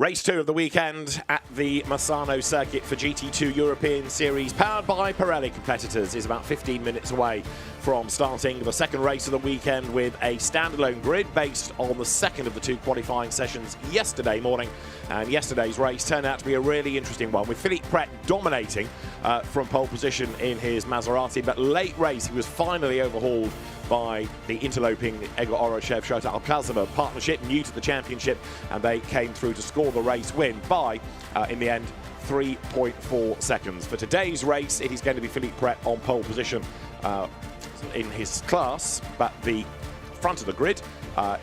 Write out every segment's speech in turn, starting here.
Race 2 of the weekend at the Misano circuit for GT2 European Series, powered by Pirelli competitors, is about 15 minutes away from starting the second race of the weekend with a standalone grid based on the second of the two qualifying sessions yesterday morning. And yesterday's race turned out to be a really interesting one, with Philippe Pret dominating from pole position in his Maserati, but late race he was finally overhauled by the interloping Egor Oroshev-Shota Alcazaba partnership, new to the championship, and they came through to score the race win by, in the end, 3.4 seconds. For today's race, it is going to be Philippe Pret on pole position in his class, but the front of the grid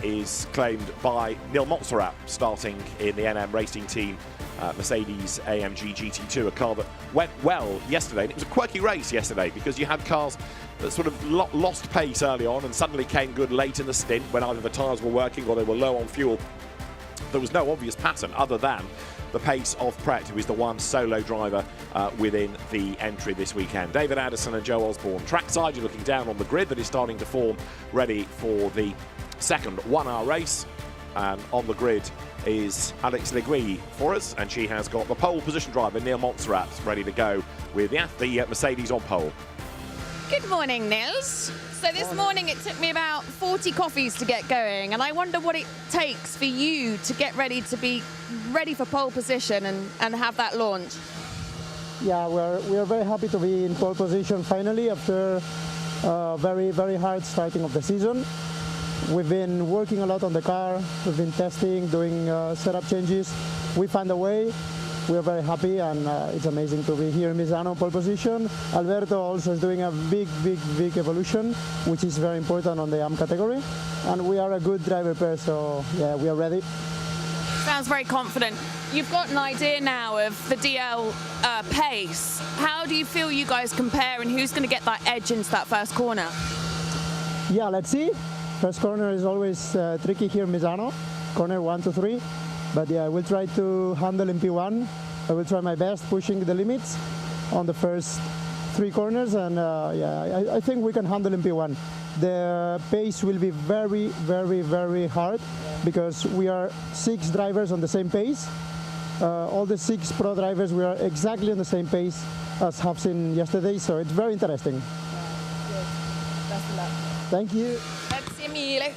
is claimed by Nil Montserrat, starting in the NM Racing Team Mercedes AMG GT2, a car that went well yesterday. And it was a quirky race yesterday because you had cars that sort of lost pace early on and suddenly came good late in the stint when either the tyres were working or they were low on fuel. There was no obvious pattern other than the pace of Pret, who is the one solo driver within the entry this weekend. David Addison and Joe Osborne trackside. You're looking down on the grid that is starting to form, ready for the second 1 hour race. And on the grid is Alex Legui for us, and she has got the pole position driver Nil Montserrat ready to go with the Mercedes on pole. Good morning, Nils. So this morning it took me about 40 coffees to get going, and I wonder what it takes for you to get ready to be ready for pole position and have that launch. Yeah, we are very happy to be in pole position finally after a very hard starting of the season. We've been working a lot on the car, we've been testing, doing setup changes. We found a way. We are very happy, and it's amazing to be here in Misano pole position. Alberto also is doing a big evolution, which is very important on the AM category. And we are a good driver pair, so yeah, we are ready. Sounds very confident. You've got an idea now of the DL pace. How do you feel you guys compare, and who's going to get that edge into that first corner? Yeah, let's see. First corner is always tricky here in Misano, corner 1 to 3. But yeah, I will try to handle in P1. I will try my best pushing the limits on the first 3 corners, and yeah, I think we can handle in P1. The pace will be very hard because we are 6 drivers on the same pace. All the 6 pro drivers, we are exactly on the same pace as have seen yesterday, so it's very interesting. Good. Best of luck. Thank you. Grazie mille.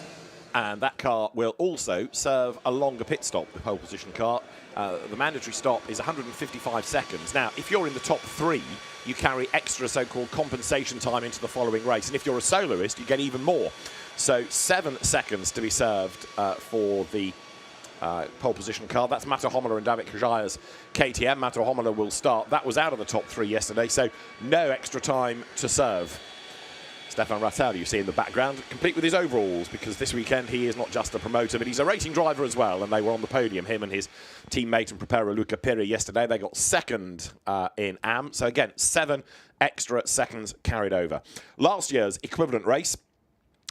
And that car will also serve a longer pit stop, the pole position car. The mandatory stop is 155 seconds. Now, if you're in the top 3, you carry extra so-called compensation time into the following race. And if you're a soloist, you get even more. So 7 seconds to be served for the pole position car. That's Mato Homola and David Kajaya's KTM. Mato Homola will start. That was out of the top 3 yesterday, so no extra time to serve. Stefan Rattel, you see in the background, complete with his overalls, because this weekend he is not just a promoter, but he's a racing driver as well, and they were on the podium, him and his teammate and preparer Luca Piri yesterday. They got second in AM, so again, 7 extra seconds carried over. Last year's equivalent race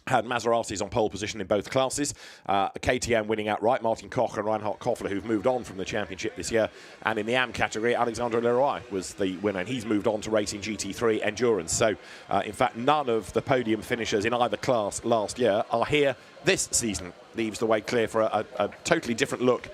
had Maseratis on pole position in both classes. KTM winning outright, Martin Koch and Reinhard Koffler, who've moved on from the championship this year. And in the AM category, Alexandre Leroy was the winner, and he's moved on to racing GT3 Endurance. So, in fact, none of the podium finishers in either class last year are here this season. Leaves the way clear for a totally different look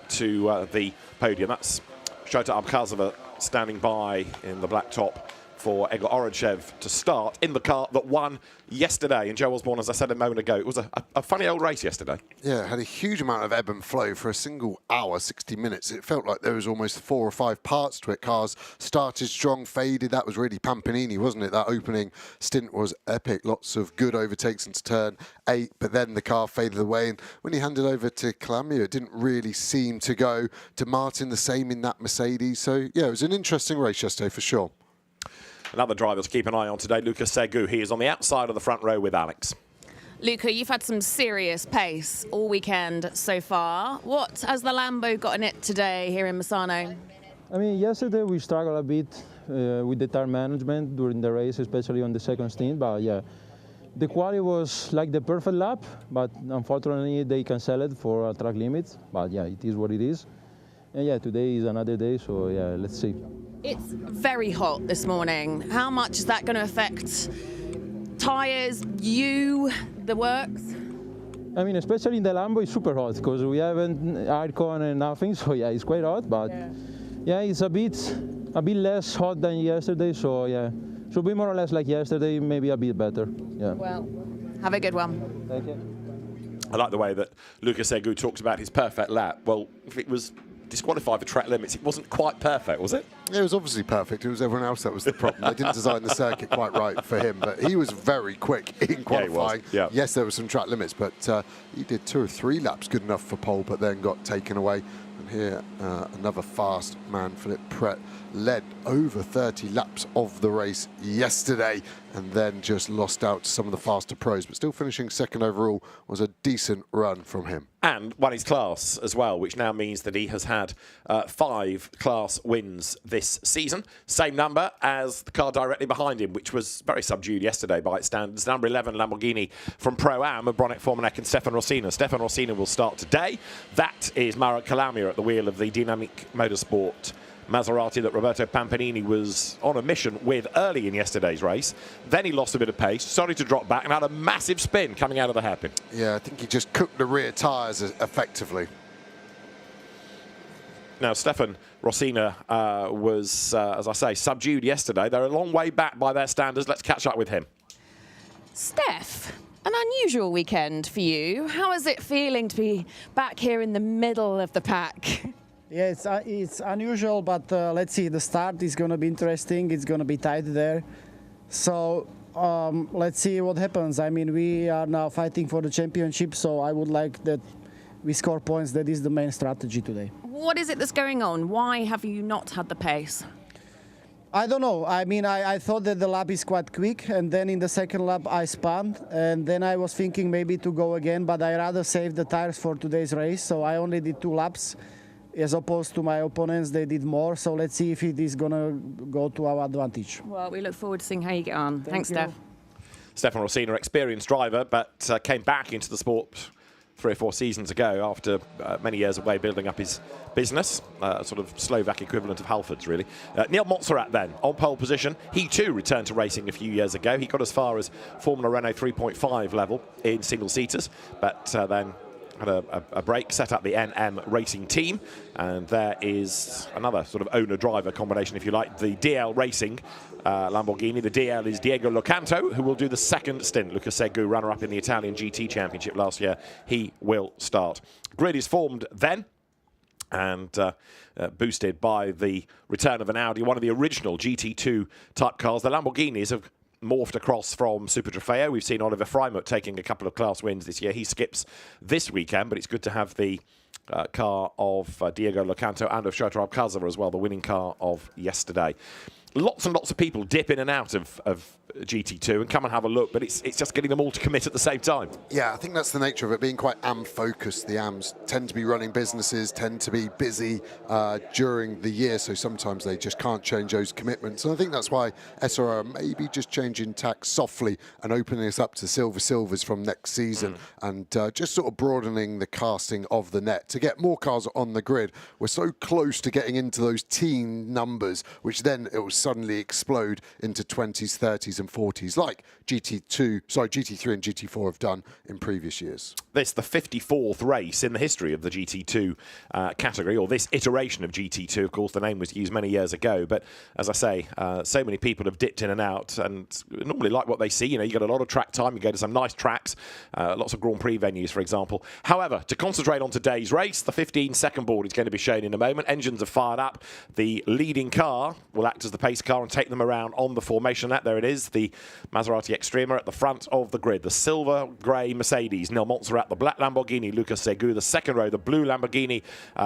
to the podium. That's Shota Abkhazova standing by in the black top for Egor Oroshev to start in the car that won yesterday. And Joe Osborne, as I said a moment ago, it was a funny old race yesterday. Yeah, it had a huge amount of ebb and flow for a single hour, 60 minutes. It felt like there was almost 4 or 5 parts to it. Cars started strong, faded. That was really Pampanini, wasn't it? That opening stint was epic. Lots of good overtakes into turn 8, but then the car faded away. And when he handed over to Calamio, it didn't really seem to go to Martin, the same in that Mercedes. So, yeah, it was an interesting race yesterday for sure. Another driver to keep an eye on today, Lucas Segu. He is on the outside of the front row with Alex. Luca, you've had some serious pace all weekend so far. What has the Lambo got in it today here in Misano? I mean, yesterday we struggled a bit with the tire management during the race, especially on the second stint. But yeah, the quali was like the perfect lap, but unfortunately they canceled it for a track limit. But yeah, it is what it is. And yeah, today is another day, so yeah, let's see. It's very hot this morning. How much is that going to affect tyres, you, the works? I mean, especially in the Lambo, it's super hot because we haven't aircon and nothing. So yeah, it's quite hot, but yeah, it's a bit less hot than yesterday. So yeah, should be more or less like yesterday, maybe a bit better. Yeah. Well, have a good one. Thank you. I like the way that Lucas Segu talked about his perfect lap. Well, if it was disqualified for track limits, it wasn't quite perfect, was it? It was obviously perfect. It was everyone else that was the problem. They didn't design the circuit quite right for him, but he was very quick in qualifying. Yeah. Yes, there were some track limits, but he did 2 or 3 laps good enough for pole, but then got taken away. And here, another fast man, Philippe Pret, led over 30 laps of the race yesterday and then just lost out to some of the faster pros, but still finishing second overall was a decent run from him. And won his class as well, which now means that he has had 5 class wins this season. Same number as the car directly behind him, which was very subdued yesterday by its standards. Number 11 Lamborghini from Pro-Am of Bronek Formanek and Stefan Rossina. Stefan Rossina will start today. That is Mara Calamia at the wheel of the Dynamic Motorsport Maserati that Roberto Pampanini was on a mission with early in yesterday's race. Then he lost a bit of pace, started to drop back and had a massive spin coming out of the hairpin. Yeah, I think he just cooked the rear tyres effectively. Now, Stefan Rossina was, as I say, subdued yesterday. They're a long way back by their standards. Let's catch up with him. Steph, an unusual weekend for you. How is it feeling to be back here in the middle of the pack? Yeah, it's unusual, but let's see. The start is going to be interesting. It's going to be tight there. So let's see what happens. I mean, we are now fighting for the championship, so I would like that we score points. That is the main strategy today. What is it that's going on? Why have you not had the pace? I don't know. I mean, I thought that the lap is quite quick, and then in the second lap I spun, and then I was thinking maybe to go again, but I rather saved the tires for today's race, so I only did 2 laps. As opposed to my opponents, they did more. So let's see if it is going to go to our advantage. Well, we look forward to seeing how you get on. Thanks, Steph. Stefan Rossina, experienced driver, but came back into the sport 3 or 4 seasons ago after many years away building up his business, sort of Slovak equivalent of Halford's, really. Neil Montserrat then, on pole position. He too returned to racing a few years ago. He got as far as Formula Renault 3.5 level in single-seaters, but then had a break, set up the NM Racing team, and there is another sort of owner-driver combination, if you like, the DL Racing Lamborghini. The DL is Diego Locanto, who will do the second stint. Lucas Segu, runner-up in the Italian GT Championship last year, he will start. Grid is formed then, and boosted by the return of an Audi, one of the original GT2 type cars. The Lamborghinis have morphed across from Super Trofeo. We've seen Oliver Freimuth taking a couple of class wins this year. He skips this weekend, but it's good to have the car of Diego Locanto and of Shoto Alcázar as well, the winning car of yesterday. Lots and lots of people dip in and out of GT2 and come and have a look, but it's just getting them all to commit at the same time. Yeah, I think that's the nature of it, being quite AM-focused. The AMs tend to be running businesses, tend to be busy during the year, so sometimes they just can't change those commitments. And I think that's why SRO are maybe just changing tack softly and opening us up to silvers from next season and just sort of broadening the casting of the net to get more cars on the grid. We're so close to getting into those teen numbers, which then it will suddenly explode into 20s, 30s and 40s, like GT3 and GT4 have done in previous years. This the 54th race in the history of the GT2 category, or this iteration of GT2. Of course, the name was used many years ago, but as I say, so many people have dipped in and out and normally like what they see. You know, you get a lot of track time, you go to some nice tracks, lots of Grand Prix venues, for example. However, to concentrate on today's race, the 15-second board is going to be shown in a moment. Engines are fired up. The leading car will act as the pace car and take them around on the formation lap. There it is, the Maserati Extrema at the front of the grid. The silver-grey Mercedes, Neil Montserrat, the black Lamborghini, Lucas Segu, the second row, the blue Lamborghini,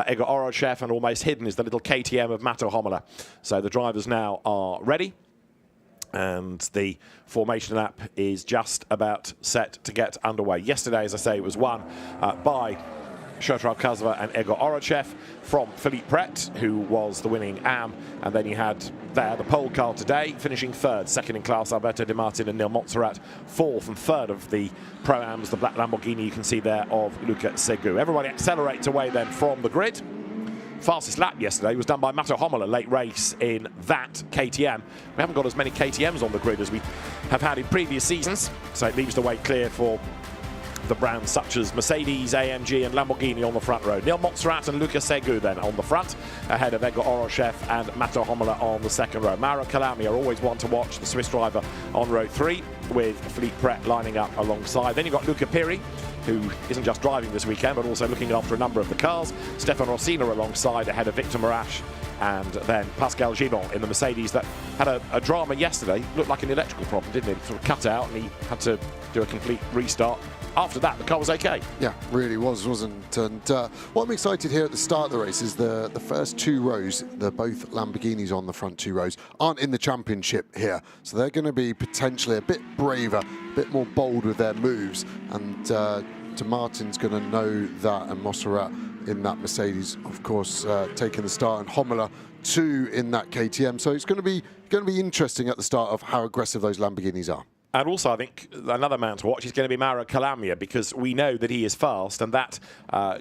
Egor Orochev, and almost hidden is the little KTM of Mato Homola. So the drivers now are ready, and the formation lap is just about set to get underway. Yesterday, as I say, it was won by Shoto Alcázar and Egor Orochev from Philippe Pret, who was the winning AM, and then you had there the pole car today, finishing third, second in class, Alberto Di Martin and Neil Montserrat, fourth and third of the Pro-Ams, the black Lamborghini you can see there of Lucas Segu. Everybody accelerates away then from the grid. Fastest lap yesterday was done by Mato Homola, late race in that KTM. We haven't got as many KTMs on the grid as we have had in previous seasons, so it leaves the way clear for the brands such as Mercedes, AMG and Lamborghini on the front row. Nil Montserrat and Luca Segu then on the front, ahead of Egor Oroshev and Mato Homola on the second row. Mauro Calami are always one to watch, the Swiss driver on row 3, with Philippe Pret lining up alongside. Then you've got Luca Piri, who isn't just driving this weekend but also looking after a number of the cars. Stefan Rossina alongside, ahead of Victor Marash, and then Pascal Gimon in the Mercedes that had a drama yesterday. Looked like an electrical problem, didn't it? Sort of cut out and he had to do a complete restart. After that, the car was okay. Yeah, really was, wasn't? And what I'm excited here at the start of the race is the first 2 rows, both Lamborghinis on the front 2 rows, aren't in the championship here. So they're going to be potentially a bit braver, a bit more bold with their moves. And De Martin's going to know that, and Montserrat in that Mercedes, of course, taking the start, and Homola 2 in that KTM. So it's going to be interesting at the start of how aggressive those Lamborghinis are. And also, I think another man to watch is going to be Mauro Calami, because we know that he is fast, and that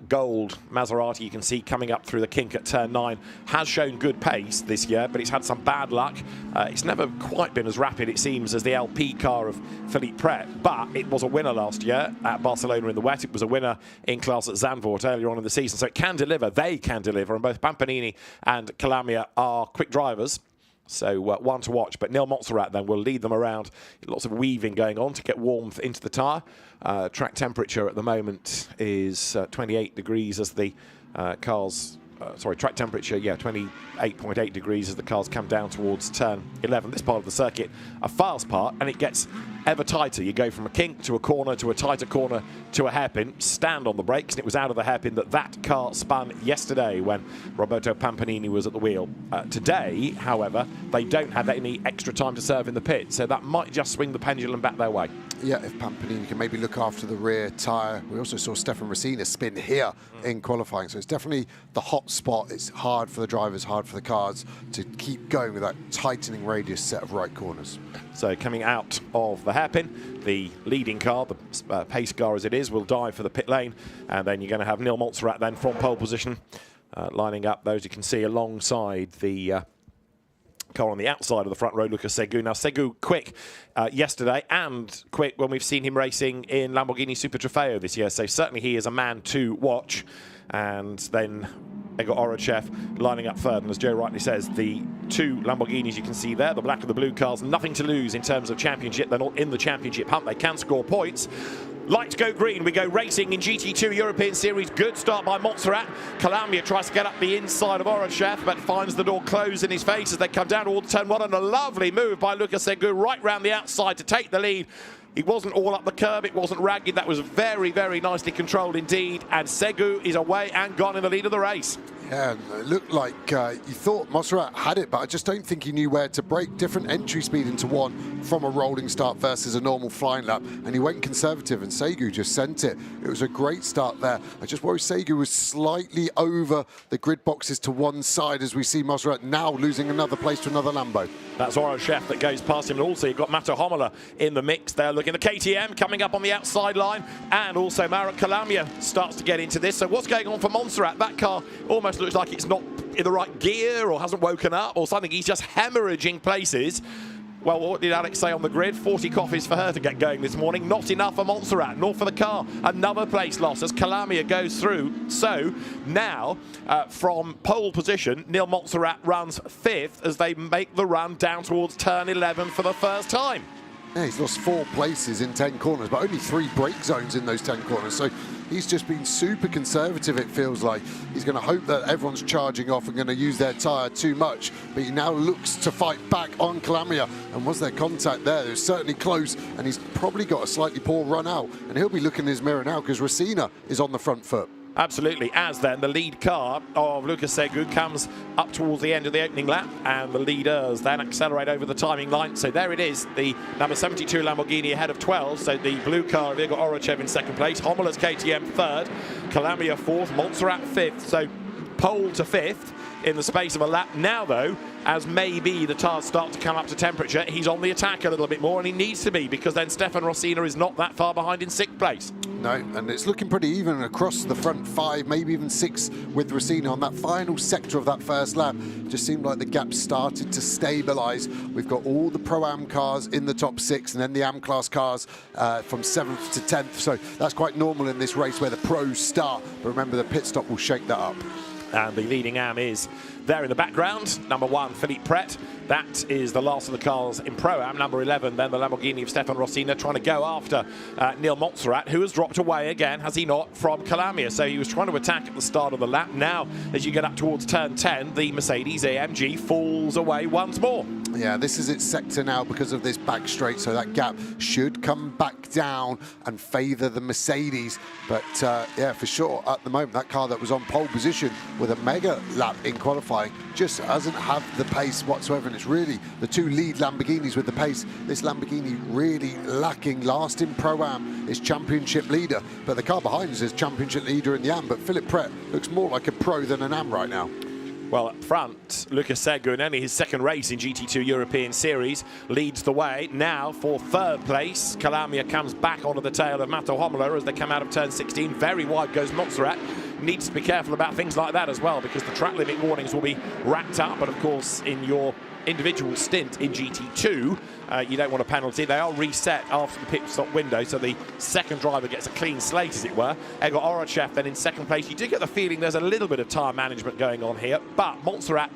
gold Maserati you can see coming up through the kink at turn 9 has shown good pace this year, but it's had some bad luck. It's never quite been as rapid, it seems, as the LP car of Philippe Pret, but it was a winner last year at Barcelona in the wet. It was a winner in class at Zandvoort earlier on in the season, so it can deliver. They can deliver, and both Pampanini and Calami are quick drivers. So one to watch, but Nil Montserrat then will lead them around. Lots of weaving going on to get warmth into the tyre. Track temperature at the moment is 28 degrees as the cars... track temperature, yeah, 28.8 degrees as the cars come down towards turn 11. This part of the circuit, a fast part, and it gets ever tighter. You go from a kink to a corner to a tighter corner to a hairpin. Stand on the brakes, and it was out of the hairpin that car spun yesterday when Roberto Pampanini was at the wheel. Today, however, they don't have any extra time to serve in the pit, so that might just swing the pendulum back their way. Yeah, if Pampanini can maybe look after the rear tyre. We also saw Stefan Rossina spin here in qualifying, so it's definitely the hot spot. It's hard for the drivers, hard for the cars to keep going with that tightening radius set of right corners. So coming out of the hairpin, the leading car, the pace car as it is, will dive for the pit lane, and then you're going to have Nil Montserrat then from pole position, lining up those you can see alongside the car on the outside of the front row, Luca Segu. Now, Segu quick yesterday, and quick when we've seen him racing in Lamborghini Super Trofeo this year, so certainly he is a man to watch. And then Egor Oroshev lining up third, and as Joe rightly says, the 2 Lamborghinis you can see there, the black and the blue cars, nothing to lose in terms of championship. They're not in the championship hunt, they can score points. Lights go green, we go racing in GT2 European Series. Good start by Montserrat. Calami tries to get up the inside of Oroshev, but finds the door closed in his face as they come down towards turn 1, and a lovely move by Luca Segu right round the outside to take the lead. It wasn't all up the curb, it wasn't ragged, that was very, very nicely controlled indeed, and Segu is away and gone in the lead of the race. Yeah, it looked like you thought Montserrat had it, but I just don't think he knew where to brake. Different entry speed into one from a rolling start versus a normal flying lap, and he went conservative, and Segu just sent it. It was a great start there. I just worry Segu was slightly over the grid boxes to one side as we see Montserrat now losing another place to another Lambo. That's Oroshev that goes past him, and also you've got Mato Homola in the mix there, looking at KTM coming up on the outside line, and also Mauro Calami starts to get into this. So what's going on for Montserrat? That car almost looks like it's not in the right gear or hasn't woken up or something. He's just hemorrhaging places. Well, what did Alex say on the grid? 40 coffees for her to get going this morning. Not enough for Montserrat, nor for the car. Another place loss as Calami goes through. So now, from pole position, Nil Montserrat runs 5th as they make the run down towards turn 11 for the first time. Yeah, he's lost 4 places in 10 corners, but only 3 brake zones in those 10 corners. So he's just been super conservative, it feels like. He's going to hope that everyone's charging off and going to use their tyre too much, but he now looks to fight back on Calami. And was there contact there? It was certainly close, and he's probably got a slightly poor run out. And he'll be looking in his mirror now because Rossina is on the front foot. Absolutely, as then the lead car of Luca Segu comes up towards the end of the opening lap, and the leaders then accelerate over the timing line. So there it is, the number 72 Lamborghini ahead of 12. So the blue car of Egor Oroshev in second place, Homola's KTM third, Calami fourth, Montserrat fifth. So pole to fifth in the space of a lap. Now though, as maybe the tires start to come up to temperature, he's on the attack a little bit more, and he needs to be, because then Stefan Rossina is not that far behind in sixth place. No, and it's looking pretty even across the front 5, maybe even 6 with Rossini on that final sector of that first lap. Just seemed like the gap started to stabilise. We've got all the Pro-Am cars in the top 6 and then the Am class cars from 7th to 10th. So that's quite normal in this race where the pros start. But remember, the pit stop will shake that up. And the leading Am is there in the background. Number 1, Philippe Pret. That is the last of the cars in Pro-Am. Number 11, then the Lamborghini of Stefan Rossini, trying to go after Neil Montserrat, who has dropped away again, has he not, from Calamia. So he was trying to attack at the start of the lap. Now, as you get up towards turn 10, the Mercedes AMG falls away once more. Yeah, this is its sector now because of this back straight, so that gap should come back down and favour the Mercedes. But yeah, for sure, at the moment, that car that was on pole position with a mega lap in qualifying just doesn't have the pace whatsoever. And it's really the 2 lead Lamborghinis with the pace. This Lamborghini really lacking. Last in Pro-Am is championship leader, but the car behind us is championship leader in the Am. But Philippe Pret looks more like a pro than an Am right now. Well, up front, Lucas Segu, in only his second race in GT2 European Series, leads the way. Now, for third place, Calamia comes back onto the tail of Mato Homola as they come out of turn 16. Very wide goes Montserrat. Needs to be careful about things like that as well, because the track limit warnings will be racked up. But, of course, in your individual stint in GT2, you don't want a penalty. They are reset after the pit stop window, so the second driver gets a clean slate, as it were. Egor Orochev then in second place. You do get the feeling there's a little bit of tyre management going on here, but Montserrat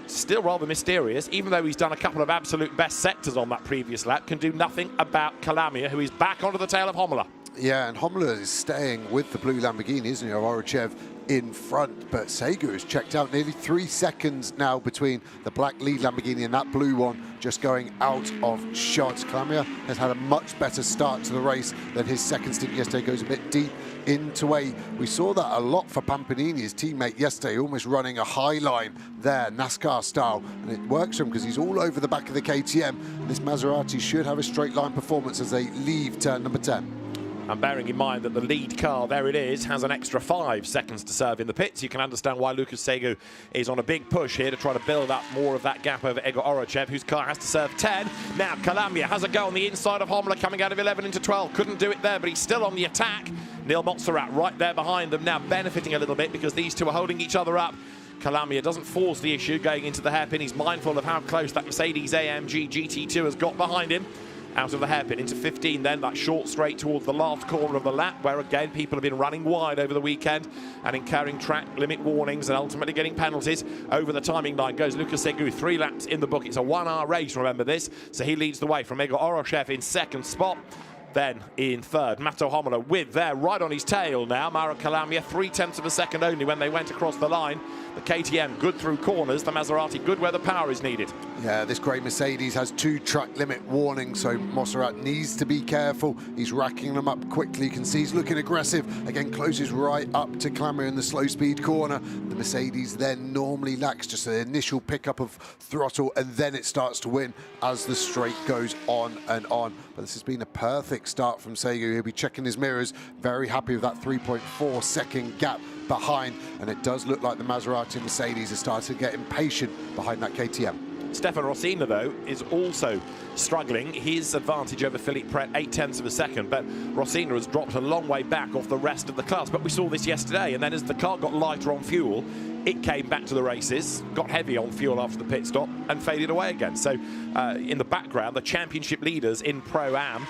still rather mysterious, even though he's done a couple of absolute best sectors on that previous lap, can do nothing about Calamia, who is back onto the tail of Homola. Yeah, and Homola is staying with the blue Lamborghini, isn't he? Orochev in front, but Segu has checked out. Nearly 3 seconds now between the black lead Lamborghini and that blue one, just going out of shots. Calamia has had a much better start to the race than his second stint yesterday. Goes a bit deep into A. We saw that a lot for Pampanini, his teammate yesterday, almost running a high line there, NASCAR style, and it works for him because he's all over the back of the KTM. This Maserati should have a straight line performance as they leave turn number 10. And bearing in mind that the lead car, there it is, has an extra 5 seconds to serve in the pits, you can understand why Lucas Segu is on a big push here to try to build up more of that gap over Egor Orochev, whose car has to serve 10. Now Calamia has a go on the inside of Homola, coming out of 11 into 12. Couldn't do it there, but he's still on the attack. Neil Montserrat right there behind them, now benefiting a little bit because these two are holding each other up. Calamia doesn't force the issue going into the hairpin. He's mindful of how close that Mercedes AMG GT2 has got behind him. Out of the hairpin into 15 then, that short straight towards the last corner of the lap, where again people have been running wide over the weekend and incurring track limit warnings and ultimately getting penalties. Over the timing line goes Lucas Segu, 3 laps in the book. It's a 1-hour race, remember this, so he leads the way from Egor Orochev in second spot. Then in third, Mato Homola with there right on his tail now, Mauro Calamia, 0.3 of a second only when they went across the line. The KTM good through corners, the Maserati good where the power is needed. Yeah, this great Mercedes has 2 track limit warnings, so Montserrat needs to be careful. He's racking them up quickly. You can see he's looking aggressive. Again, closes right up to Calamia in the slow speed corner. The Mercedes then normally lacks just an initial pickup of throttle, and then it starts to win as the straight goes on and on. But this has been a perfect start from Segu. He'll be checking his mirrors, very happy with that 3.4 second gap behind, and it does look like the Maserati and Mercedes are starting to get impatient behind that KTM. Stefan Rossini, though, is also struggling. His advantage over Philippe Pret, 0.8 of a second, but Rossini has dropped a long way back off the rest of the class. But we saw this yesterday, and then as the car got lighter on fuel, it came back to the races, got heavy on fuel after the pit stop, and faded away again. So in the background, the championship leaders in Pro-Am,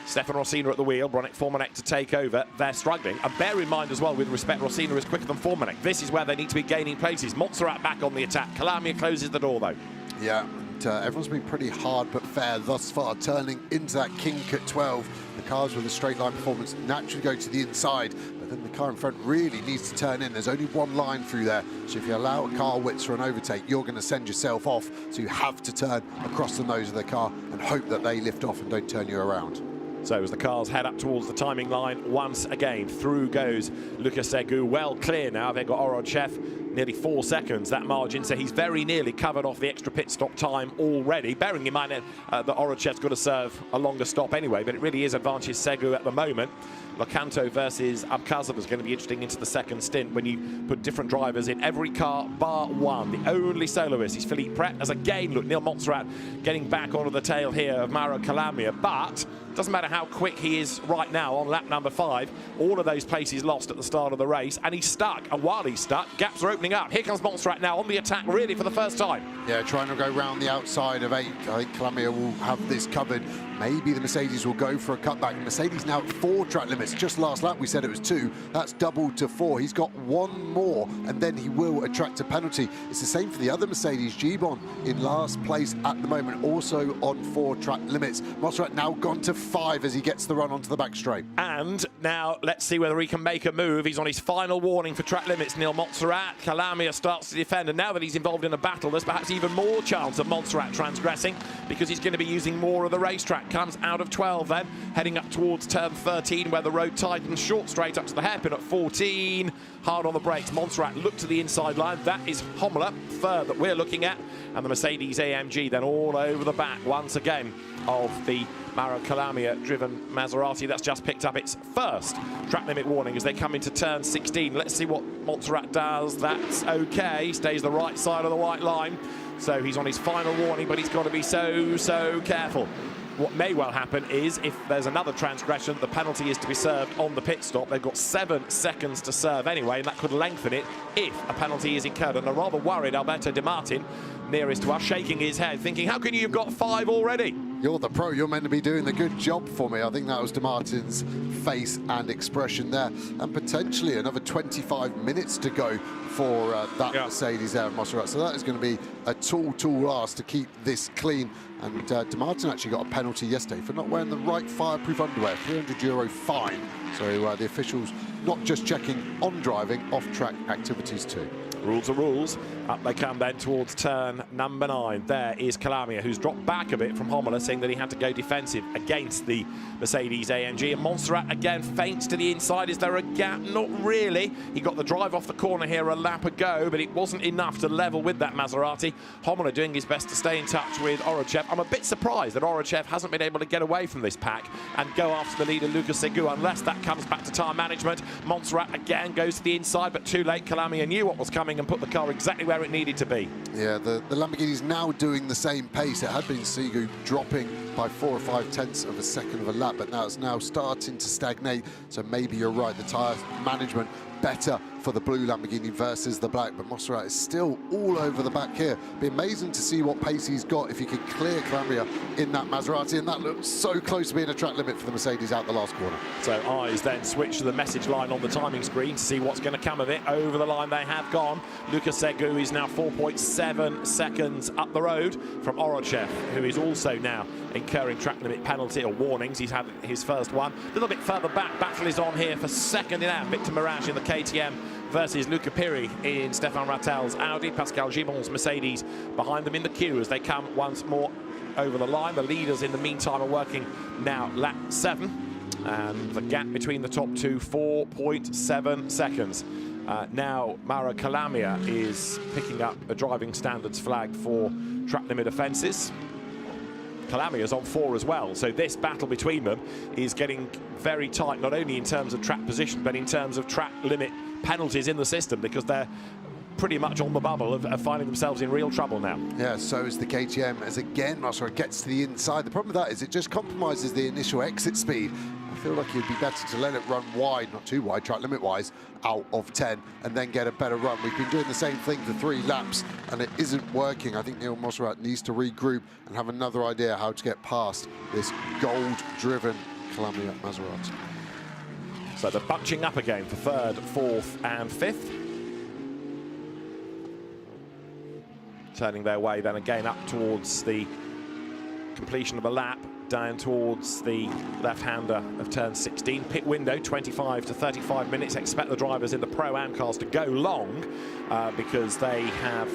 Stefan Rossini at the wheel, Bronick Formanek to take over. They're struggling. And bear in mind as well, with respect, Rossini is quicker than Formanek. This is where they need to be gaining places. Montserrat back on the attack. Calamia closes the door, though. Yeah, and everyone's been pretty hard but fair thus far, turning into that kink at 12. The cars with a straight line performance naturally go to the inside, but then the car in front really needs to turn in. There's only one line through there, so if you allow a car width for an overtake, you're going to send yourself off. So you have to turn across the nose of the car and hope that they lift off and don't turn you around. So as the cars head up towards the timing line, once again, through goes Lucas Segu, well clear now of Egor Orochev. nearly 4 seconds, that margin, so he's very nearly covered off the extra pit stop time already, bearing in mind that Orochev's got to serve a longer stop anyway, but it really is advantage Segu at the moment. Locanto versus Abkhazov is going to be interesting into the second stint when you put different drivers in every car bar one. The only soloist is Philippe Pret, as again, look, Neil Montserrat getting back onto the tail here of Mauro Calamia, but doesn't matter how quick he is right now on lap number 5, all of those places lost at the start of the race, and he's stuck, and while he's stuck, gaps are opening up. Here comes Montserrat now on the attack, really for the first time. Yeah, trying to go round the outside of 8. I think Calamia will have this covered. Maybe the Mercedes will go for a cutback. Mercedes now at 4 track limits. Just last lap we said it was 2. That's doubled to 4. He's got 1 more, and then he will attract a penalty. It's the same for the other Mercedes. Gibbon in last place at the moment, also on 4 track limits. Montserrat now gone to 5 as he gets the run onto the back straight. And now let's see whether he can make a move. He's on his final warning for track limits, Neil Montserrat. Calamia starts to defend, and now that he's involved in a battle, there's perhaps even more chance of Montserrat transgressing, because he's going to be using more of the racetrack. Comes out of 12 then, heading up towards turn 13 where the road tightens, short straight up to the hairpin at 14. Hard on the brakes. Montserrat look to the inside line. That is Hommler, third that we're looking at, and the Mercedes AMG then all over the back once again of the Mauro Calamia driven Maserati. That's just picked up its first track limit warning as they come into turn 16. Let's see what Montserrat does. That's okay, stays the right side of the white line, so he's on his final warning, but he's got to be so careful. What may well happen is, if there's another transgression, the penalty is to be served on the pit stop. They've got 7 seconds to serve anyway, and that could lengthen it if a penalty is incurred. And a rather worried Alberto Di Martin, nearest to us, shaking his head, thinking, how can you have got 5 already? You're the pro, you're meant to be doing the good job for me. I think that was Di Martin's face and expression there. And potentially another 25 minutes to go for that Mercedes there, Montserrat. So that is going to be a tall ask to keep this clean. And Di Martin actually got a penalty yesterday for not wearing the right fireproof underwear, €300 fine. So the officials not just checking on driving, off-track activities too. Rules are rules. Up they come then towards turn number 9. There is Calamia, who's dropped back a bit from Hommler, saying that he had to go defensive against the Mercedes AMG. And Montserrat again feints to the inside. Is there a gap? Not really. He got the drive off the corner here a lap ago, but it wasn't enough to level with that Maserati. Hommler doing his best to stay in touch with Orochev. I'm a bit surprised that Orochev hasn't been able to get away from this pack and go after the leader, Lucas Segu, unless that comes back to tyre management. Montserrat again goes to the inside, but too late. Calamia knew what was coming and put the car exactly where it needed to be. Yeah, the Lamborghini's now doing the same pace. It had been Segu dropping by 4 or 5 tenths of a second of a lap, but now it's now starting to stagnate. So maybe you're right, the tyre management better for the blue Lamborghini versus the black, but Montserrat is still all over the back here. Be amazing to see what pace he's got if he could clear Calamia in that Maserati, and that looks so close to being a track limit for the Mercedes out the last corner. So eyes then switch to the message line on the timing screen to see what's going to come of it. Over the line they have gone. Lucas Segu is now 4.7 seconds up the road from Orochev, who is also now incurring track limit penalty or warnings. He's had his first one. A little bit further back, battle is on here for second in out. Victor Mirage in the KTM versus Luca Piri in Stefan Rattel's Audi. Pascal Gibbon's Mercedes behind them in the queue as they come once more over the line. The leaders in the meantime are working now lap 7, and the gap between the top two 4.7 seconds. Now Mauro Calamia is picking up a driving standards flag for track limit offences. Calamia's on 4 as well, so this battle between them is getting very tight, not only in terms of track position, but in terms of track limit penalties in the system, because they're pretty much on the bubble of finding themselves in real trouble now. Yeah, so is the KTM, as again Montserrat gets to the inside. The problem with that is it just compromises the initial exit speed. I feel like it'd be better to let it run wide, not too wide, track limit wise, out of 10, and then get a better run. We've been doing the same thing for 3 laps, and it isn't working. I think Neil Montserrat needs to regroup and have another idea how to get past this gold-driven Calamia Maserati. So they're bunching up again for 3rd, 4th and 5th. Turning their way then again up towards the completion of a lap, down towards the left-hander of turn 16. Pit window, 25 to 35 minutes. Expect the drivers in the Pro-Am cars to go long because they have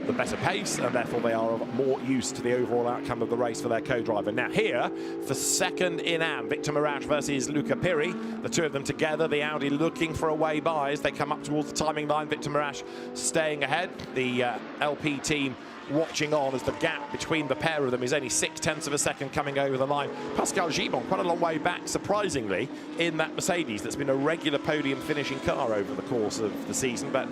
the better pace, and therefore they are of more use to the overall outcome of the race for their co-driver. Now here, for second in AM, Victor Marash versus Luca Piri. The two of them together, the Audi looking for a way by as they come up towards the timing line. Victor Marash staying ahead. The LP team watching on as the gap between the pair of them is only 0.6 of a second coming over the line. Pascal Gibon quite a long way back, surprisingly, in that Mercedes that's been a regular podium finishing car over the course of the season, but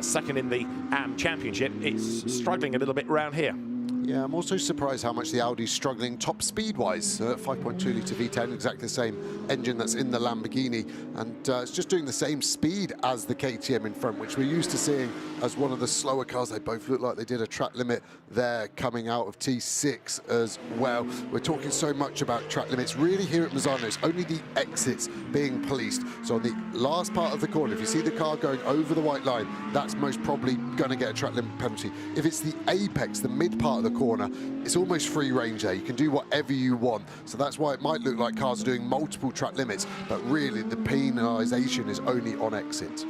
second in the AM Championship. It's struggling a little bit around here. Yeah, I'm also surprised how much the Audi's struggling top speed-wise. 5.2 litre V10, exactly the same engine that's in the Lamborghini, and it's just doing the same speed as the KTM in front, which we're used to seeing as one of the slower cars. They both look like they did a track limit there coming out of T6 as well. We're talking so much about track limits. Really here at Misano, it's only the exits being policed. So on the last part of the corner, if you see the car going over the white line, that's most probably going to get a track limit penalty. If it's the apex, the mid part of the corner, it's almost free range there. You can do whatever you want. So that's why it might look like cars are doing multiple track limits, but really the penalisation is only on exit.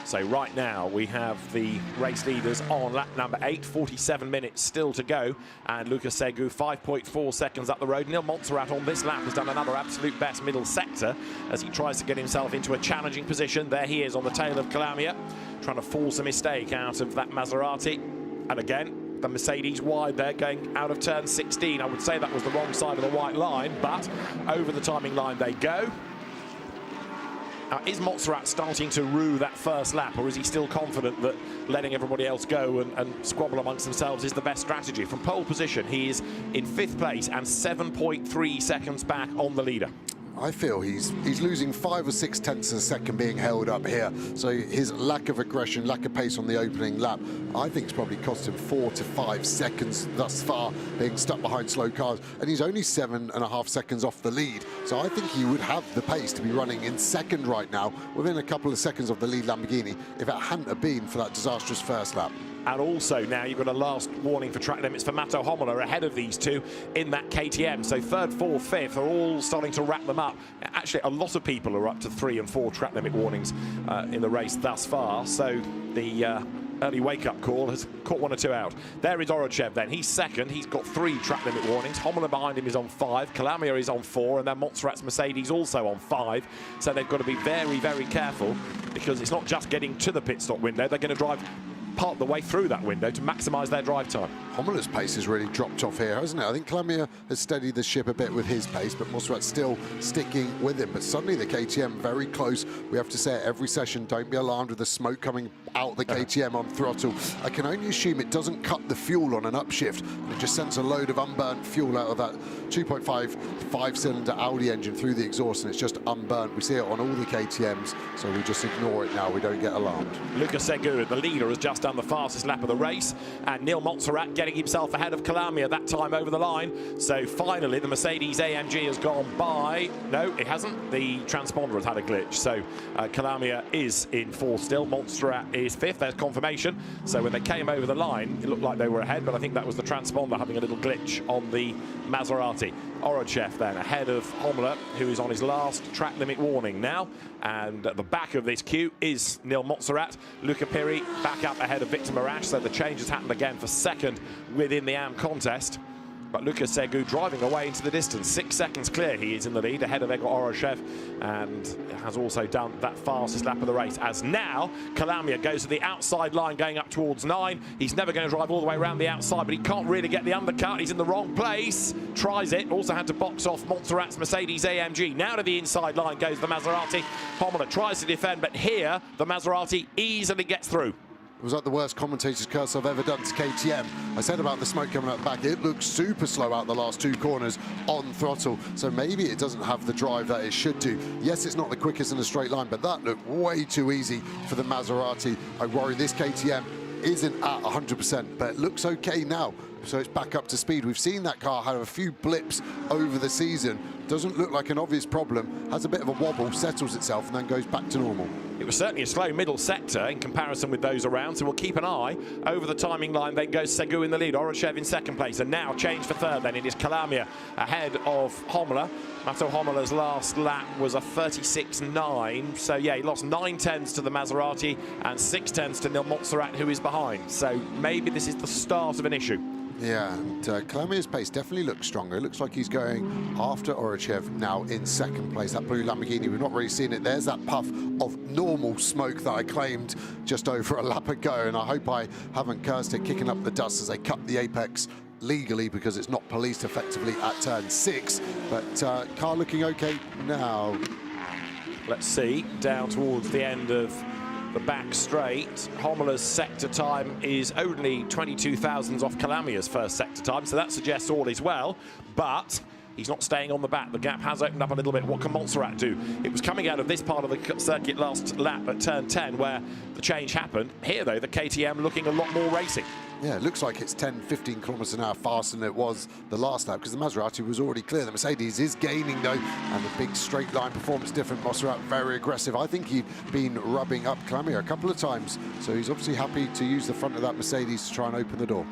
So right now we have the race leaders on lap number 8, 47 minutes still to go, and Lucas Segu 5.4 seconds up the road. Nil Montserrat on this lap has done another absolute best middle sector as he tries to get himself into a challenging position. There he is on the tail of Calamia, trying to force a mistake out of that Maserati. And again, the Mercedes wide there, going out of turn 16. I would say that was the wrong side of the white line, but over the timing line they go. Now, is Montserrat starting to rue that first lap, or is he still confident that letting everybody else go and squabble amongst themselves is the best strategy? From pole position, he is in 5th place and 7.3 seconds back on the leader. I feel he's losing 5 or 6 tenths of a second being held up here. So his lack of aggression, lack of pace on the opening lap, I think it's probably cost him 4 to 5 seconds thus far, being stuck behind slow cars. And he's only 7.5 seconds off the lead. So I think he would have the pace to be running in second right now, within a couple of seconds of the lead Lamborghini, if it hadn't have been for that disastrous first lap. And also now you've got a last warning for track limits for Matto Homola ahead of these two in that KTM. So 3rd, 4th, 5th are all starting to wrap them up. Actually, a lot of people are up to 3 and 4 track limit warnings in the race thus far. So the early wake-up call has caught 1 or 2 out. There is Orochev then. He's second. He's got 3 track limit warnings. Homola behind him is on 5. Calamia is on 4. And then Montserrat's Mercedes also on 5. So they've got to be very, very careful, because it's not just getting to the pit stop window. They're going to drive part the way through that window to maximise their drive time. Homola's pace has really dropped off here, hasn't it? I think Calamia has steadied the ship a bit with his pace, but Montserrat's still sticking with him. But suddenly the KTM very close. We have to say it every session, don't be alarmed with the smoke coming out the KTM on throttle. I can only assume it doesn't cut the fuel on an upshift. It just sends a load of unburnt fuel out of that 2.5 5-cylinder Audi engine through the exhaust, and it's just unburnt. We see it on all the KTMs, so we just ignore it now. We don't get alarmed. Lucas Segu, the leader, has just done the fastest lap of the race, and Nil Montserrat getting himself ahead of Calamia that time over the line. So finally the Mercedes AMG has gone by. No, it hasn't. The transponder has had a glitch. So Calamia is in 4th still. Montserrat is 5th. There's confirmation. So when they came over the line, it looked like they were ahead, but I think that was the transponder having a little glitch on the Maserati. Orochev then ahead of Homola, who is on his last track limit warning now. And at the back of this queue is Nil Montserrat. Luca Piri back up ahead of Victor Marash, so the change has happened again for second within the AM contest. But Lucas Segu driving away into the distance. 6 seconds clear, he is in the lead ahead of Egor Orochev, and has also done that fastest lap of the race. As now, Calamia goes to the outside line going up towards 9. He's never going to drive all the way around the outside, but he can't really get the undercut. He's in the wrong place. Tries it. Also had to box off Montserrat's Mercedes AMG. Now to the inside line goes the Maserati. Homola tries to defend, but here the Maserati easily gets through. It was like the worst commentator's curse I've ever done to KTM. I said about the smoke coming up back, it looks super slow out the last 2 corners on throttle, so maybe it doesn't have the drive that it should do. Yes, it's not the quickest in a straight line, but that looked way too easy for the Maserati. I worry this KTM isn't at 100%, but it looks okay now, so it's back up to speed. We've seen that car have a few blips over the season. Doesn't look like an obvious problem, has a bit of a wobble, settles itself, and then goes back to normal. It was certainly a slow middle sector in comparison with those around, so we'll keep an eye over the timing line. Then goes Segu in the lead, Orochev in second place, and now change for third. Then it is Kalamia ahead of Hommler. Matto Hommer's last lap was a 36.9, so yeah, he lost 9 tenths to the Maserati and 6 tenths to Nil Montserrat, who is behind. So maybe this is the start of an issue. Yeah, and Kalamia's pace definitely looks stronger. It looks like he's going after Orochev now in second place. That blue Lamborghini, we've not really seen it. There's that puff of normal smoke that I claimed just over a lap ago, and I hope I haven't cursed it, kicking up the dust as they cut the apex legally because it's not policed effectively at turn 6. But car looking okay now. Let's see, down towards the end of the back straight, Hommer's sector time is only 22 thousandths off Kalamia's first sector time, so that suggests all is well, but he's not staying on the back. The gap has opened up a little bit. What can Montserrat do? It was coming out of this part of the circuit last lap at turn 10 where the change happened. Here, though, the KTM looking a lot more racing. Yeah, it looks like it's 10, 15 kilometers an hour faster than it was the last lap because the Maserati was already clear. The Mercedes is gaining, though, and the big straight line performance different. Montserrat very aggressive. I think he'd been rubbing up Kalamia a couple of times, so he's obviously happy to use the front of that Mercedes to try and open the door.